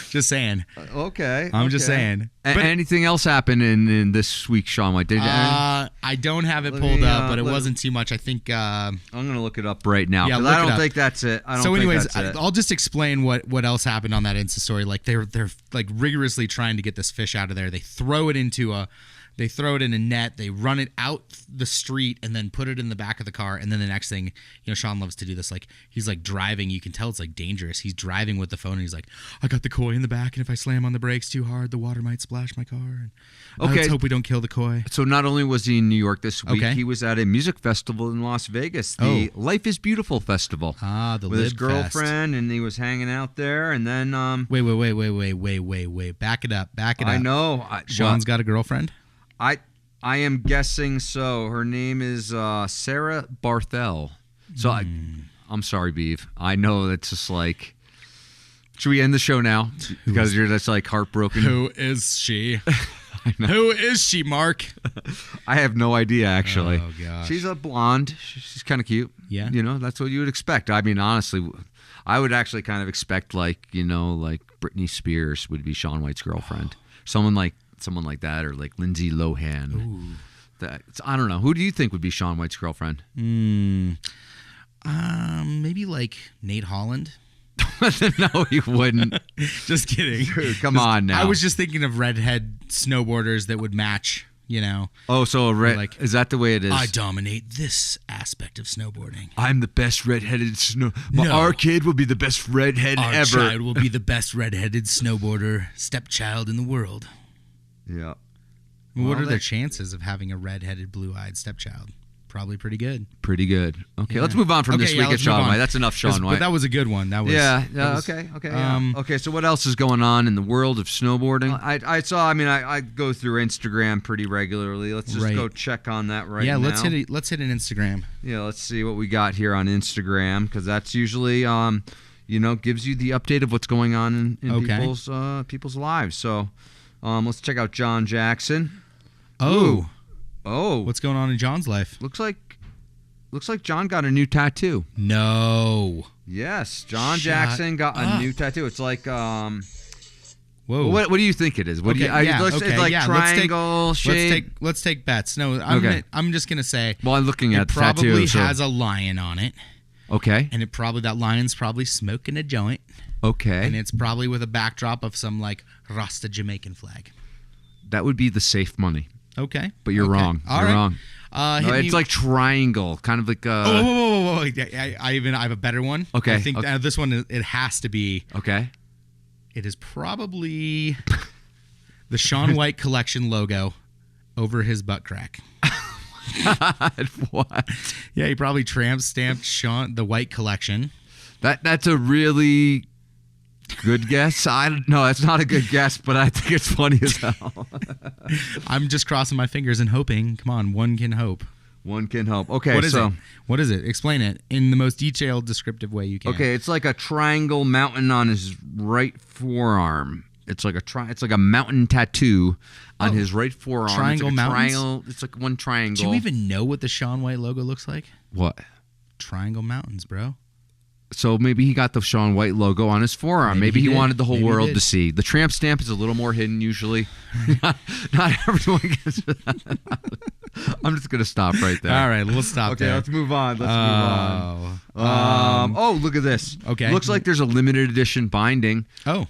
Just saying. Okay. I'm just saying. Anything else happen in this week, Shaun White? I don't have it pulled up, but it wasn't too much. I think I'm going to look it up right now. Yeah, I don't think that's it. I'll just explain what else happened on that Insta story. Like they're like rigorously trying to get this fish out of there. They throw it in a net, they run it out the street and then put it in the back of the car. And then the next thing, Shaun loves to do this. Like he's like driving, you can tell it's like dangerous. He's driving with the phone and he's like, I got the koi in the back. And if I slam on the brakes too hard, the water might splash my car. And let's hope we don't kill the koi. So not only was he in New York this week, he was at a music festival in Las Vegas, the Life is Beautiful festival. With his girlfriend, and he was hanging out there. And then wait, back it up. I know. Shaun's got a girlfriend? I am guessing so. Her name is Sarah Barthel. So I'm sorry, Beeve. I know it's just like. Should we end the show now? Because you're just like heartbroken. Who is she? I know. Who is she, Mark? I have no idea, actually. Oh, gosh. She's a blonde. She's kind of cute. Yeah. That's what you would expect. I mean, honestly, I would actually kind of expect like Britney Spears would be Shaun White's girlfriend. Someone like that, or like Lindsay Lohan. Ooh. I don't know. Who do you think would be Shaun White's girlfriend? Maybe like Nate Holland. No, he wouldn't. Just kidding. Dude, come on now. I was just thinking of redhead snowboarders that would match. Oh, so is that the way it is? I dominate this aspect of snowboarding. I'm the best redheaded Our kid will be the best redhead ever. Our child will be the best redheaded snowboarder stepchild in the world. Yeah. What are their chances of having a redheaded, blue-eyed stepchild? Probably pretty good. Pretty good. Okay, let's move on from this week at Shaun White. That's enough Shaun White. But that was a good one. That was okay. Okay, so what else is going on in the world of snowboarding? I go through Instagram pretty regularly. Let's just go check on that now. Yeah, let's hit an Instagram. Yeah, let's see what we got here on Instagram, because that's usually gives you the update of what's going on in people's lives. So let's check out John Jackson. Oh, what's going on in John's life? Looks like John got a new tattoo. No. Yes, John Jackson got a new tattoo. It's like whoa. What do you think it is? It's like triangle shape. Let's take bets. No, I'm just gonna say. Well, I'm looking at the tattoo. It probably has a lion on it. Okay. And that lion's probably smoking a joint. Okay. And it's probably with a backdrop of some like Rasta Jamaican flag. That would be the safe money. Okay. But you're wrong. All you're right. wrong. It's like triangle, kind of like a... Whoa. I have a better one. Okay. I think this one, it has to be... Okay. It is probably the Shaun White collection logo over his butt crack. God, what? Yeah, he probably tramp stamped the White collection. That's a really Good guess? No, that's not a good guess, but I think it's funny as hell. I'm just crossing my fingers and hoping. Come on, one can hope. One can hope. Okay, what is it? What is it? Explain it in the most detailed, descriptive way you can. Okay, it's like a triangle mountain on his right forearm. It's like it's like a mountain tattoo on his right forearm. Triangle it's like mountains? triangle. It's like one triangle. Do you even know what the Shaun White logo looks like? What? Triangle mountains, bro. So maybe he got the Shaun White logo on his forearm. Maybe he wanted the whole world to see. The tramp stamp is a little more hidden usually. Not everyone gets that. I'm just gonna stop right there. All right, we'll stop there. Okay, let's move on. Oh, look at this. Okay. Looks like there's a limited edition binding. Oh.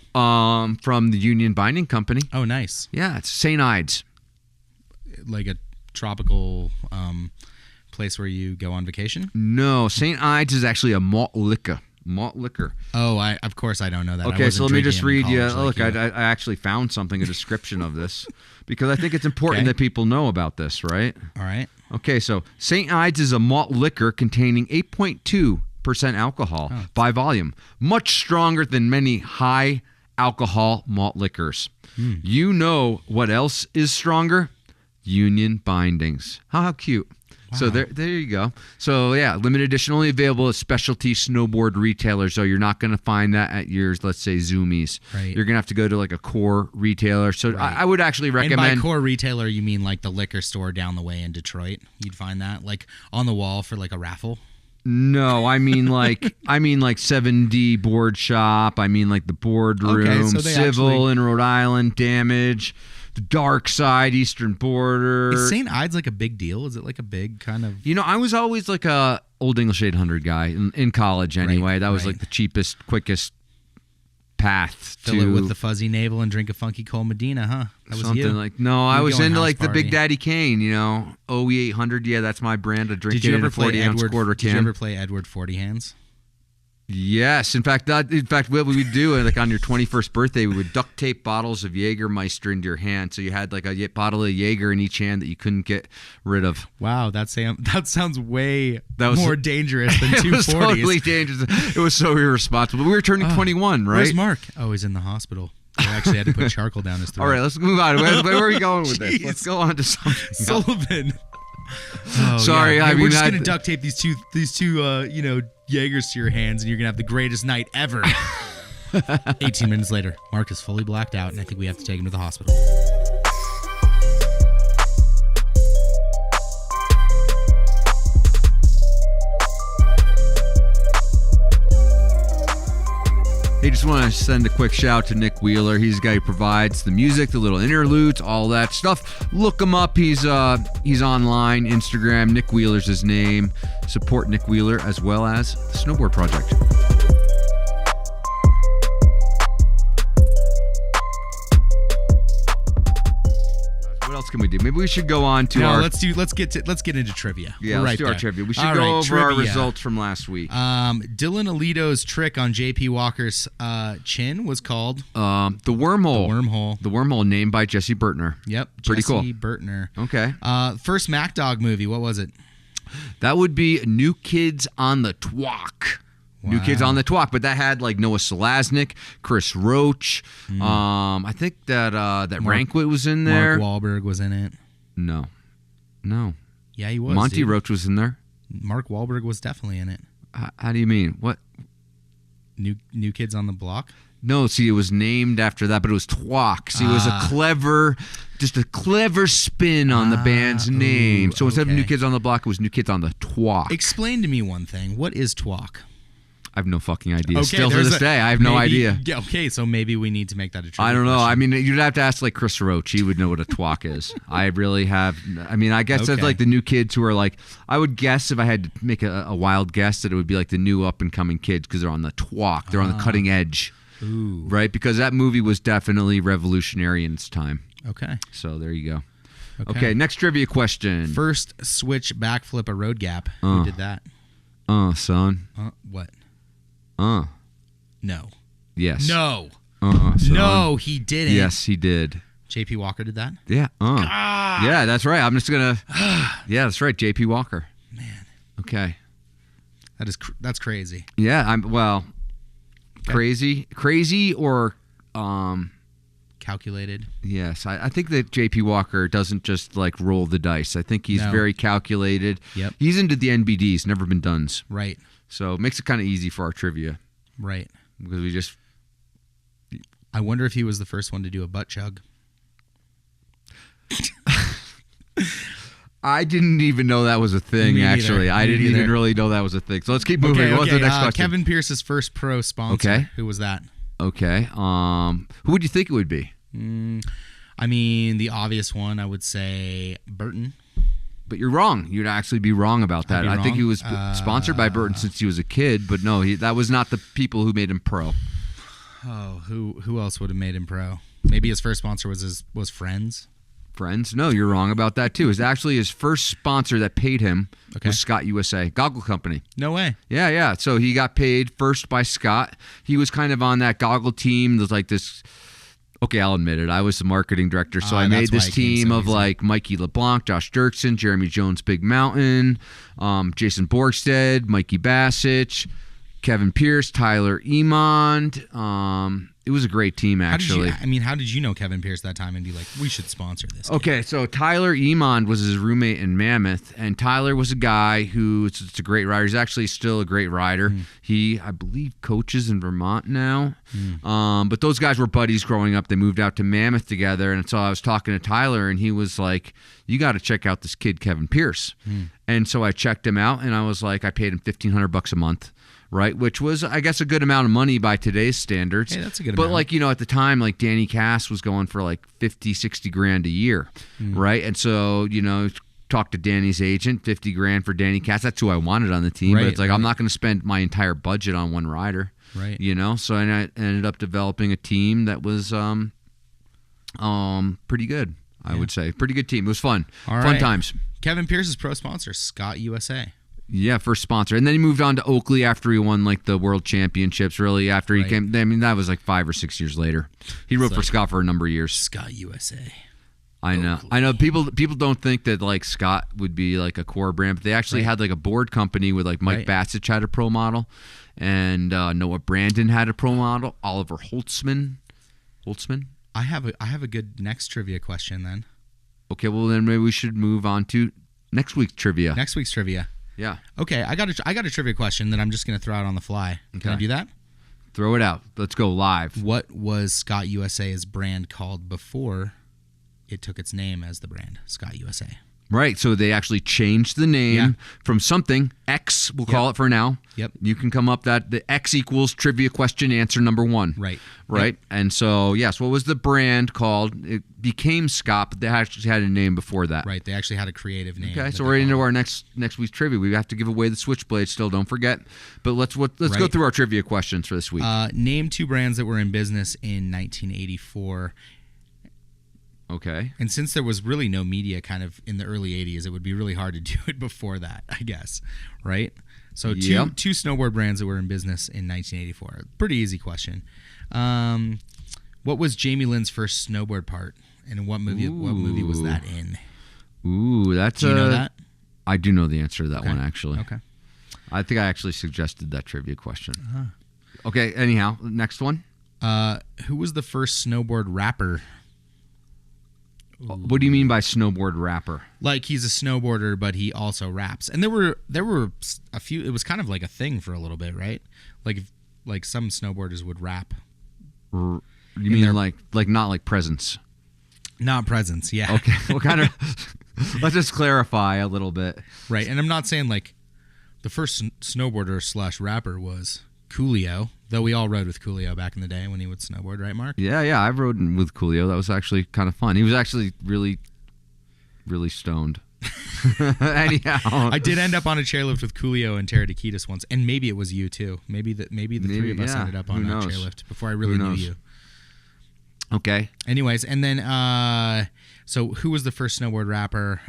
From the Union Binding Company. Oh, nice. Yeah, it's St. Ides. Like a tropical place where you go on vacation? No, St. Ides is actually a malt liquor. Malt liquor. Oh, of course I don't know that. Okay, so let me just read you. Look, I actually found something, a description of this, because I think it's important that people know about this, right? All right. Okay, so St. Ides is a malt liquor containing 8.2% alcohol by volume, much stronger than many high alcohol malt liquors. You know what else is stronger? Union bindings. How cute. Wow. So there you go. So yeah, limited edition, only available at specialty snowboard retailers. So you're not going to find that at your, let's say, Zoomies. Right. You're going to have to go to like a core retailer. So I would actually recommend. And by core retailer, you mean like the liquor store down the way in Detroit? You'd find that like on the wall for like a raffle. No, I mean like 7D Board Shop. I mean like the Boardroom, so Civil in Rhode Island, Damage. The Dark Side, Eastern Border. Is St. Ides like a big deal? Is it like a big kind of... You know, I was always like a Old English 800 guy in college anyway. That was like the cheapest, quickest path Fill it with the fuzzy navel and drink a funky cold Medina, huh? That was something you. like... No, I was into like the party. Big Daddy Cane, you know. OE 800, yeah, that's my brand. I drink Did you it in ever a play 40-ounce quarter can. Did you ever play Edward 40 Hands? Yes. In fact, what we would do, like on your 21st birthday, we would duct tape bottles of Jägermeister into your hand. So you had like a bottle of Jaeger in each hand that you couldn't get rid of. Wow, that sounds way more dangerous than 240s. It was totally dangerous. It was so irresponsible. We were turning 21, right? Where's Mark? Oh, he's in the hospital. They actually had to put charcoal down his throat. All right, let's move on. Where are we going with this? Let's go on to something else. Sullivan. Sorry, yeah. I mean, we're just gonna duct tape these two Jaegers to your hands, and you're gonna have the greatest night ever. 18 minutes later, Mark is fully blacked out, and I think we have to take him to the hospital. Hey, just want to send a quick shout to Nick Wheeler. He's the guy who provides the music, the little interludes, all that stuff. Look him up. He's online, Instagram. Nick Wheeler's his name. Support Nick Wheeler as well as the Snowboard Project. What else can we do? Maybe we should go on to let's get into trivia. Yeah, We're let's right do there. our trivia. We should go over our results from last week. Dylan Alito's trick on JP Walker's chin was called the Wormhole. The Wormhole, named by Jesse Burtner. Yep, Pretty cool. Jesse Burtner. Okay. First Mac Dog movie. What was it? That would be New Kids on the Twalk. Wow. New Kids on the Twalk, but that had like Noah Selaznick, Chris Roach. I think that Rankwit was in there. Mark Wahlberg was in it. No. Yeah, he was. Monty Roach was in there. Mark Wahlberg was definitely in it. How do you mean? What? New Kids on the Block? No, see, it was named after that, but it was Twalk. See, it was just a clever spin on the band's name. So instead of New Kids on the Block, it was New Kids on the Twalk. Explain to me one thing. What is Twalk? I have no fucking idea. Okay, still to this day, I have no idea. Yeah, okay, so maybe we need to make that a trivia I don't know. question. I mean, you'd have to ask like Chris Roach. He would know what a twalk is. I really have. I mean, I guess that's like the new kids who are like. I would guess if I had to make a wild guess that it would be like the new up and coming kids because they're on the twalk. They're on the cutting edge. Ooh. Right? Because that movie was definitely revolutionary in its time. Okay. So there you go. Okay, next trivia question. First switch backflip a road gap. Who did that? Son. What? No. Yes. No. Son. No, he didn't. Yes, he did. JP Walker did that? Yeah. Yeah, that's right. I'm just going to... Yeah, that's right. JP Walker. Man. Okay. That's crazy. Yeah, Crazy or calculated. Yes, I think that J.P. Walker doesn't just like roll the dice. I think he's very calculated. Yep. He's into the NBDs, never been dones. Right. So it makes it kind of easy for our trivia. Right. Because we just... I wonder if he was the first one to do a butt chug. I didn't even know that was a thing, actually. I didn't even really know that was a thing. So let's keep moving. Okay, What's the next question? Kevin Pierce's first pro sponsor. Okay. Who was that? Okay. Who would you think it would be? I mean, the obvious one, I would say Burton. But you're wrong. You'd actually be wrong about that. I think he was sponsored by Burton since he was a kid, but no, that was not the people who made him pro. Oh, who else would have made him pro? Maybe his first sponsor was Friends. Friends? No, you're wrong about that too. It's actually his first sponsor that paid him was Scott USA, Goggle Company. No way. Yeah. So he got paid first by Scott. He was kind of on that goggle team. There's like this. Okay, I'll admit it. I was the marketing director, so I made this team of like Mikey LeBlanc, Josh Dirksen, Jeremy Jones, Big Mountain, Jason Borgstead, Mikey Bassich, Kevin Pierce, Tyler Emond. It was a great team, actually. How did you know Kevin Pierce that time and be like, we should sponsor this? Okay, so Tyler Emond was his roommate in Mammoth, and Tyler was a guy who's a great rider. He's actually still a great rider. He, I believe, coaches in Vermont now. But those guys were buddies growing up. They moved out to Mammoth together, and so I was talking to Tyler, and he was like, you got to check out this kid, Kevin Pierce. And so I checked him out, and I was like, I paid him $1,500 a month. Right, which was, I guess, a good amount of money by today's standards. Hey, that's a good amount. But, like, at the time, like, Danny Cass was going for, like, 50, 60 grand a year, right? And so, talked to Danny's agent, 50 grand for Danny Cass. That's who I wanted on the team. But it's like, I'm not going to spend my entire budget on one rider. Right. So I ended up developing a team that was pretty good, I would say. Pretty good team. It was fun. Fun times. Kevin Pierce's pro sponsor, Scott USA. Yeah, first sponsor. And then he moved on to Oakley after he won like the world championships, really, after he came. I mean, that was like 5 or 6 years later. He rode for Scott for a number of years. Scott USA. I know. Oakley. I know people don't think that like Scott would be like a core brand, but they actually had like a board company with like Mike Bassich had a pro model, and Noah Brandon had a pro model, Oliver Holtzman. I have a good next trivia question then. Okay, well then maybe we should move on to next week's trivia. Yeah. Okay, I got a trivia question that I'm just going to throw out on the fly. Can I do that? Throw it out. Let's go live. What was Scott USA's brand called before it took its name as the brand, Scott USA? Right, so they actually changed the name from something, X, we'll call it for now. Yep. You can come up that the X equals trivia question answer number 1. Right. Right? Yep. And so, yes, what was the brand called? It became Scott, but they actually had a name before that. Right, they actually had a creative name. Okay, so we're into our next week's trivia. We have to give away the Switchblade still, don't forget. But let's go through our trivia questions for this week. Name 2 brands that were in business in 1984. Okay. And since there was really no media kind of in the early 80s, it would be really hard to do it before that, I guess. Right? So two snowboard brands that were in business in 1984. Pretty easy question. What was Jamie Lynn's first snowboard part? And in what movie was that in? Ooh, that's Do you know that? I do know the answer to that one, actually. Okay. I think I actually suggested that trivia question. Okay, anyhow, next one. Who was the first snowboard rapper? What do you mean by snowboard rapper? Like he's a snowboarder, but he also raps. And there were a few. It was kind of like a thing for a little bit, right? Like some snowboarders would rap. You mean like not like Presence? Not Presence, yeah. Okay. What kind of? Let's just clarify a little bit. Right, and I'm not saying like the first snowboarder / rapper was Coolio, though we all rode with Coolio back in the day when he would snowboard, right, Mark? Yeah, I've rode with Coolio. That was actually kind of fun. He was actually really, really stoned. Anyhow, I did end up on a chairlift with Coolio and Tara Dekitis once, and maybe it was you too. Maybe the 3 of us ended up on a chairlift before I really knew you. Okay. Anyways, and then so who was the first snowboard rapper?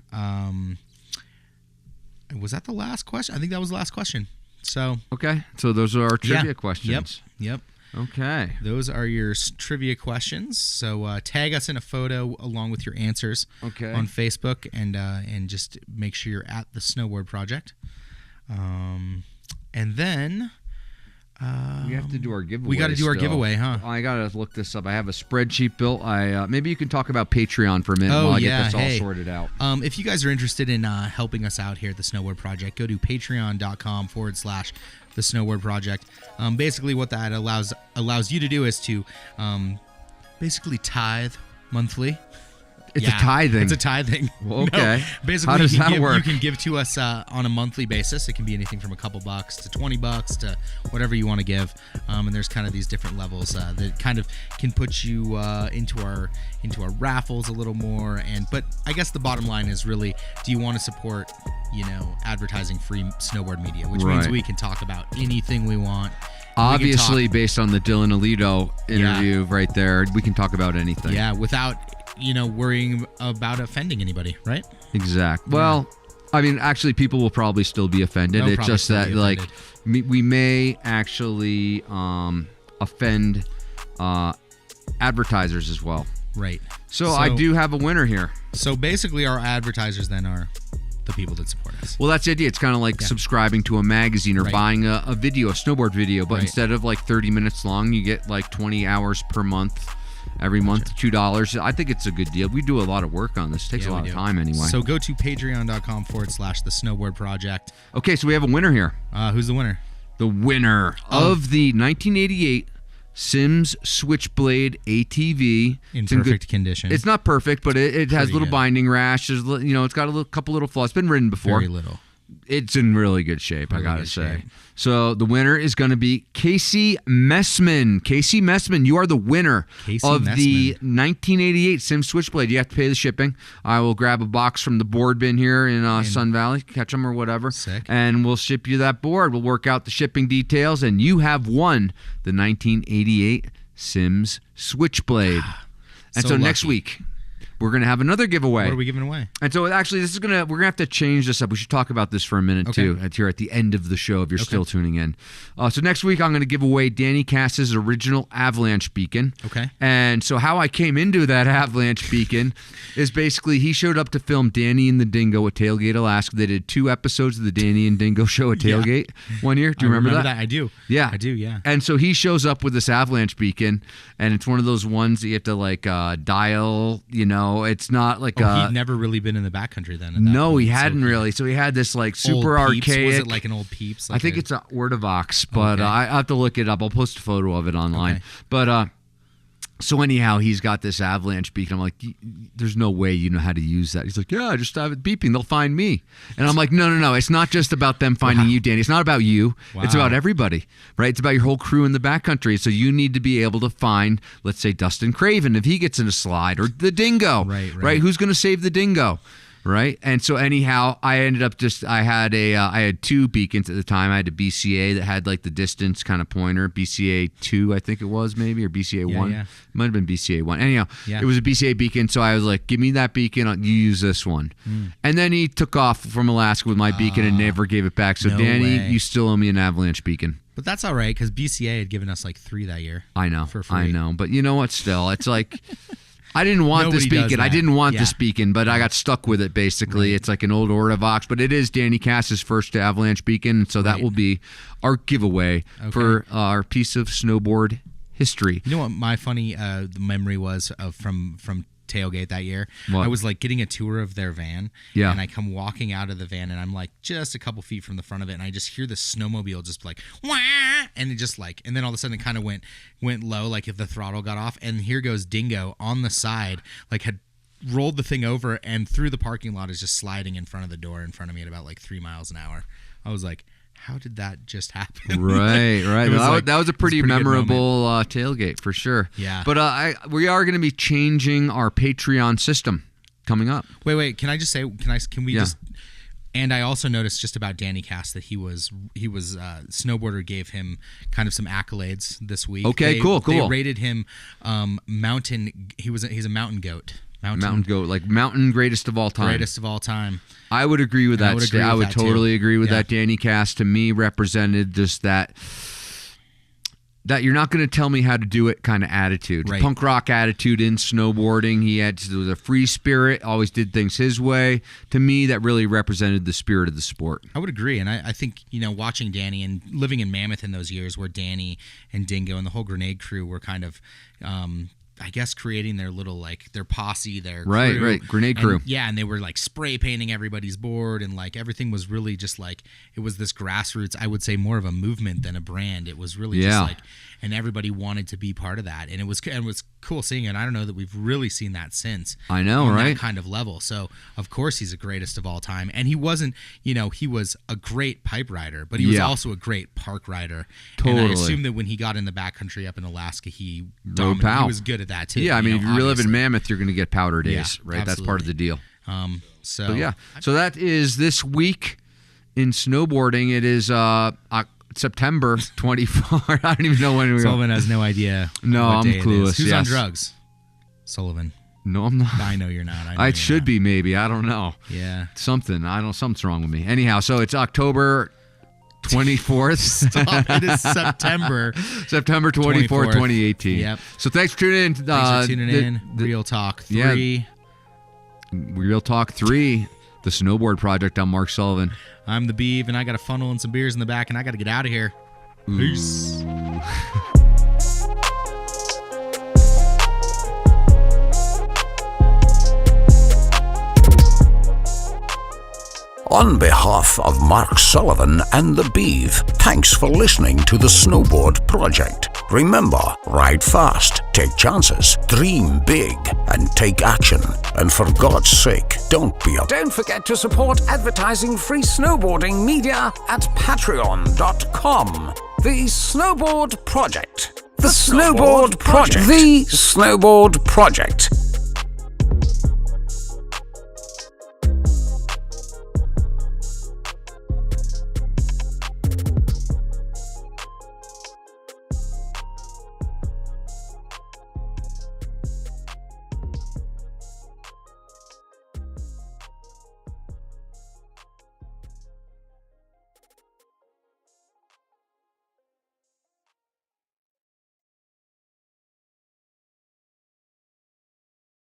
Was that the last question? I think that was the last question. So okay, so those are our trivia questions. Yep. Okay, those are your trivia questions. So tag us in a photo along with your answers on Facebook, and just make sure you're at the Snowboard Project. And then We have to do our giveaway. We got to do our still. giveaway, huh? I got to look this up. I have a spreadsheet built. Maybe you can talk about Patreon for a minute Oh, while I yeah. get this all sorted out. If you guys are interested in helping us out here at the Snowboard Project, go to patreon.com/the Snowboard Project. Basically, what that allows you to do is to basically tithe monthly. It's a tithing. It's a tithing. Well, okay. No, basically, how does that work? You can give to us on a monthly basis. It can be anything from a couple bucks to $20 to whatever you want to give. And there's kind of these different levels that kind of can put you into our raffles a little more. But I guess the bottom line is really, do you want to support, advertising free snowboard media, which means we can talk about anything we want. Obviously, based on the Dylan Alito interview right there, we can talk about anything. Yeah, without worrying about offending anybody, right? Exactly. Well, I mean, actually, people will probably still be offended. It's just that, like, we may actually offend advertisers as well. Right. So I do have a winner here. So basically, our advertisers then are the people that support us. Well, that's the idea. It's kind of like subscribing to a magazine or buying a video, a snowboard video, but instead of like 30 minutes long, you get like 20 hours per month. Every month, $2. I think it's a good deal. We do a lot of work on this. It takes a lot of time anyway. So go to patreon.com/the Snowboard Project. Okay, so we have a winner here. Who's the winner? The winner of the 1988 Sims Switchblade ATV. In perfect condition. It's not perfect, but it has little good. binding rash. It's got a couple little flaws. It's been ridden before. Very little. It's in really good shape, I gotta say. So the winner is going to be Casey Messman. Casey Messman, you are the winner of the 1988 Sim Switchblade. You have to pay the shipping. I will grab a box from the board bin here in Sun Valley, catch them or whatever. Sick. And we'll ship you that board. We'll work out the shipping details, and you have won the 1988 Sims Switchblade. And so next week, we're going to have another giveaway. What are we giving away? And so actually, we're going to have to change this up. We should talk about this for a minute, too, here at the end of the show if you're still tuning in. So next week, I'm going to give away Danny Cass's original avalanche beacon. Okay. And so how I came into that avalanche beacon is basically he showed up to film Danny and the Dingo at Tailgate, Alaska. They did 2 episodes of the Danny and Dingo show at Tailgate one year. Do you remember that? I do. Yeah. I do, yeah. And so he shows up with this avalanche beacon, and it's one of those ones that you have to, like, dial, it's not like he'd never really been in the backcountry then. No, he hadn't really. So he had this like super archaic. Was it like an old Peeps? I think it's an Ortovox, but I have to look it up. I'll post a photo of it online. Okay. But so anyhow, he's got this avalanche beacon. I'm like, there's no way you know how to use that. He's like, yeah, just have it beeping. They'll find me. And I'm like, no. It's not just about them finding you, Danny. It's not about you. Wow. It's about everybody, right? It's about your whole crew in the backcountry. So you need to be able to find, let's say, Dustin Craven if he gets in a slide, or the Dingo, right? Who's going to save the Dingo? Right. And so anyhow, I ended up I had 2 beacons at the time. I had a BCA that had like the distance kind of pointer, BCA 2, I think it was maybe, or BCA 1. Yeah. Might have been BCA 1. Anyhow, it was a BCA beacon. So I was like, give me that beacon. You use this one. And then he took off from Alaska with my beacon and never gave it back. So no Danny, way. you still owe me an avalanche beacon. But that's all right, because BCA had given us like 3 that year. I know. For free. I know. But you know what? Still, it's like... I didn't want Nobody this beacon. does that. I didn't want this beacon, but I got stuck with it, basically. Right. It's like an old Ortovox, but it is Danny Cass's first avalanche beacon, so that will be our giveaway for our piece of snowboard history. You know what my funny memory was from Tailgate that year? What? I was like getting a tour of their van, Yeah. and I come walking out of the van, and I'm like just a couple feet from the front of it, and I just hear the snowmobile just like wah, and it just like, and then all of a sudden it kind of went low, like if the throttle got off, and here goes Dingo on the side, like had rolled the thing over and through the parking lot, is just sliding in front of the door in front of me at about like 3 miles an hour. I was like, how did that just happen? Right. That was a pretty memorable moment. tailgate for sure. Yeah. But we are going to be changing our Patreon system coming up. Wait. Can I just say? Can we just? And I also noticed just about Danny Cass that he was Snowboarder gave him kind of some accolades this week. Okay, cool. They rated him mountain. He's a mountain goat. Mountain goat, like mountain greatest of all time. Greatest of all time. I would agree with that. I would totally agree with Yeah. that. Danny Cass to me represented just that. that you're not going to tell me how to do it kind of attitude. Right. Punk rock attitude in snowboarding. There was a free spirit, always did things his way. To me, that really represented the spirit of the sport. I would agree. And I think, watching Danny and living in Mammoth in those years where Danny and Dingo and the whole Grenade crew were kind of, I guess, creating their little, their posse, their crew. Right, Grenade crew. And they were, spray painting everybody's board, and, everything was really just, it was this grassroots, I would say, more of a movement than a brand. It was really just, and everybody wanted to be part of that. And it was cool seeing it. I don't know that we've really seen that since. I know, on right? that kind of level. So, of course, he's the greatest of all time. And he wasn't, he was a great pipe rider, but he was also a great park rider. Totally. And I assume that when he got in the backcountry up in Alaska, he was good at that, too. Yeah, I mean, if you live in obviously. Mammoth, you're going to get powder days, right? Absolutely. That's part of the deal. So So that is this week in snowboarding. It is September 24. I don't even know when we Sullivan has no idea. No, what I'm day it is. clueless. Who's on Yes. drugs? Sullivan. No, I'm not. I know you're not. I should be, maybe. I don't know. Yeah. Something's wrong with me. Anyhow, so it's October 24th. Stop. It is September. September 24th, 2018. Yep. So thanks for tuning in. Thanks for tuning in. Real Talk 3. Real Talk 3, the Snowboard Project. I'm Mark Sullivan. I'm the Beeve, and I got a funnel and some beers in the back, and I got to get out of here. Peace. On behalf of Mark Sullivan and the Beeve, thanks for listening to the Snowboard Project. Remember, ride fast, take chances, dream big, and take action. And for God's sake, don't be a... Don't forget to support advertising-free snowboarding media at patreon.com. The Snowboard Project. The Snowboard Project. The Snowboard Project.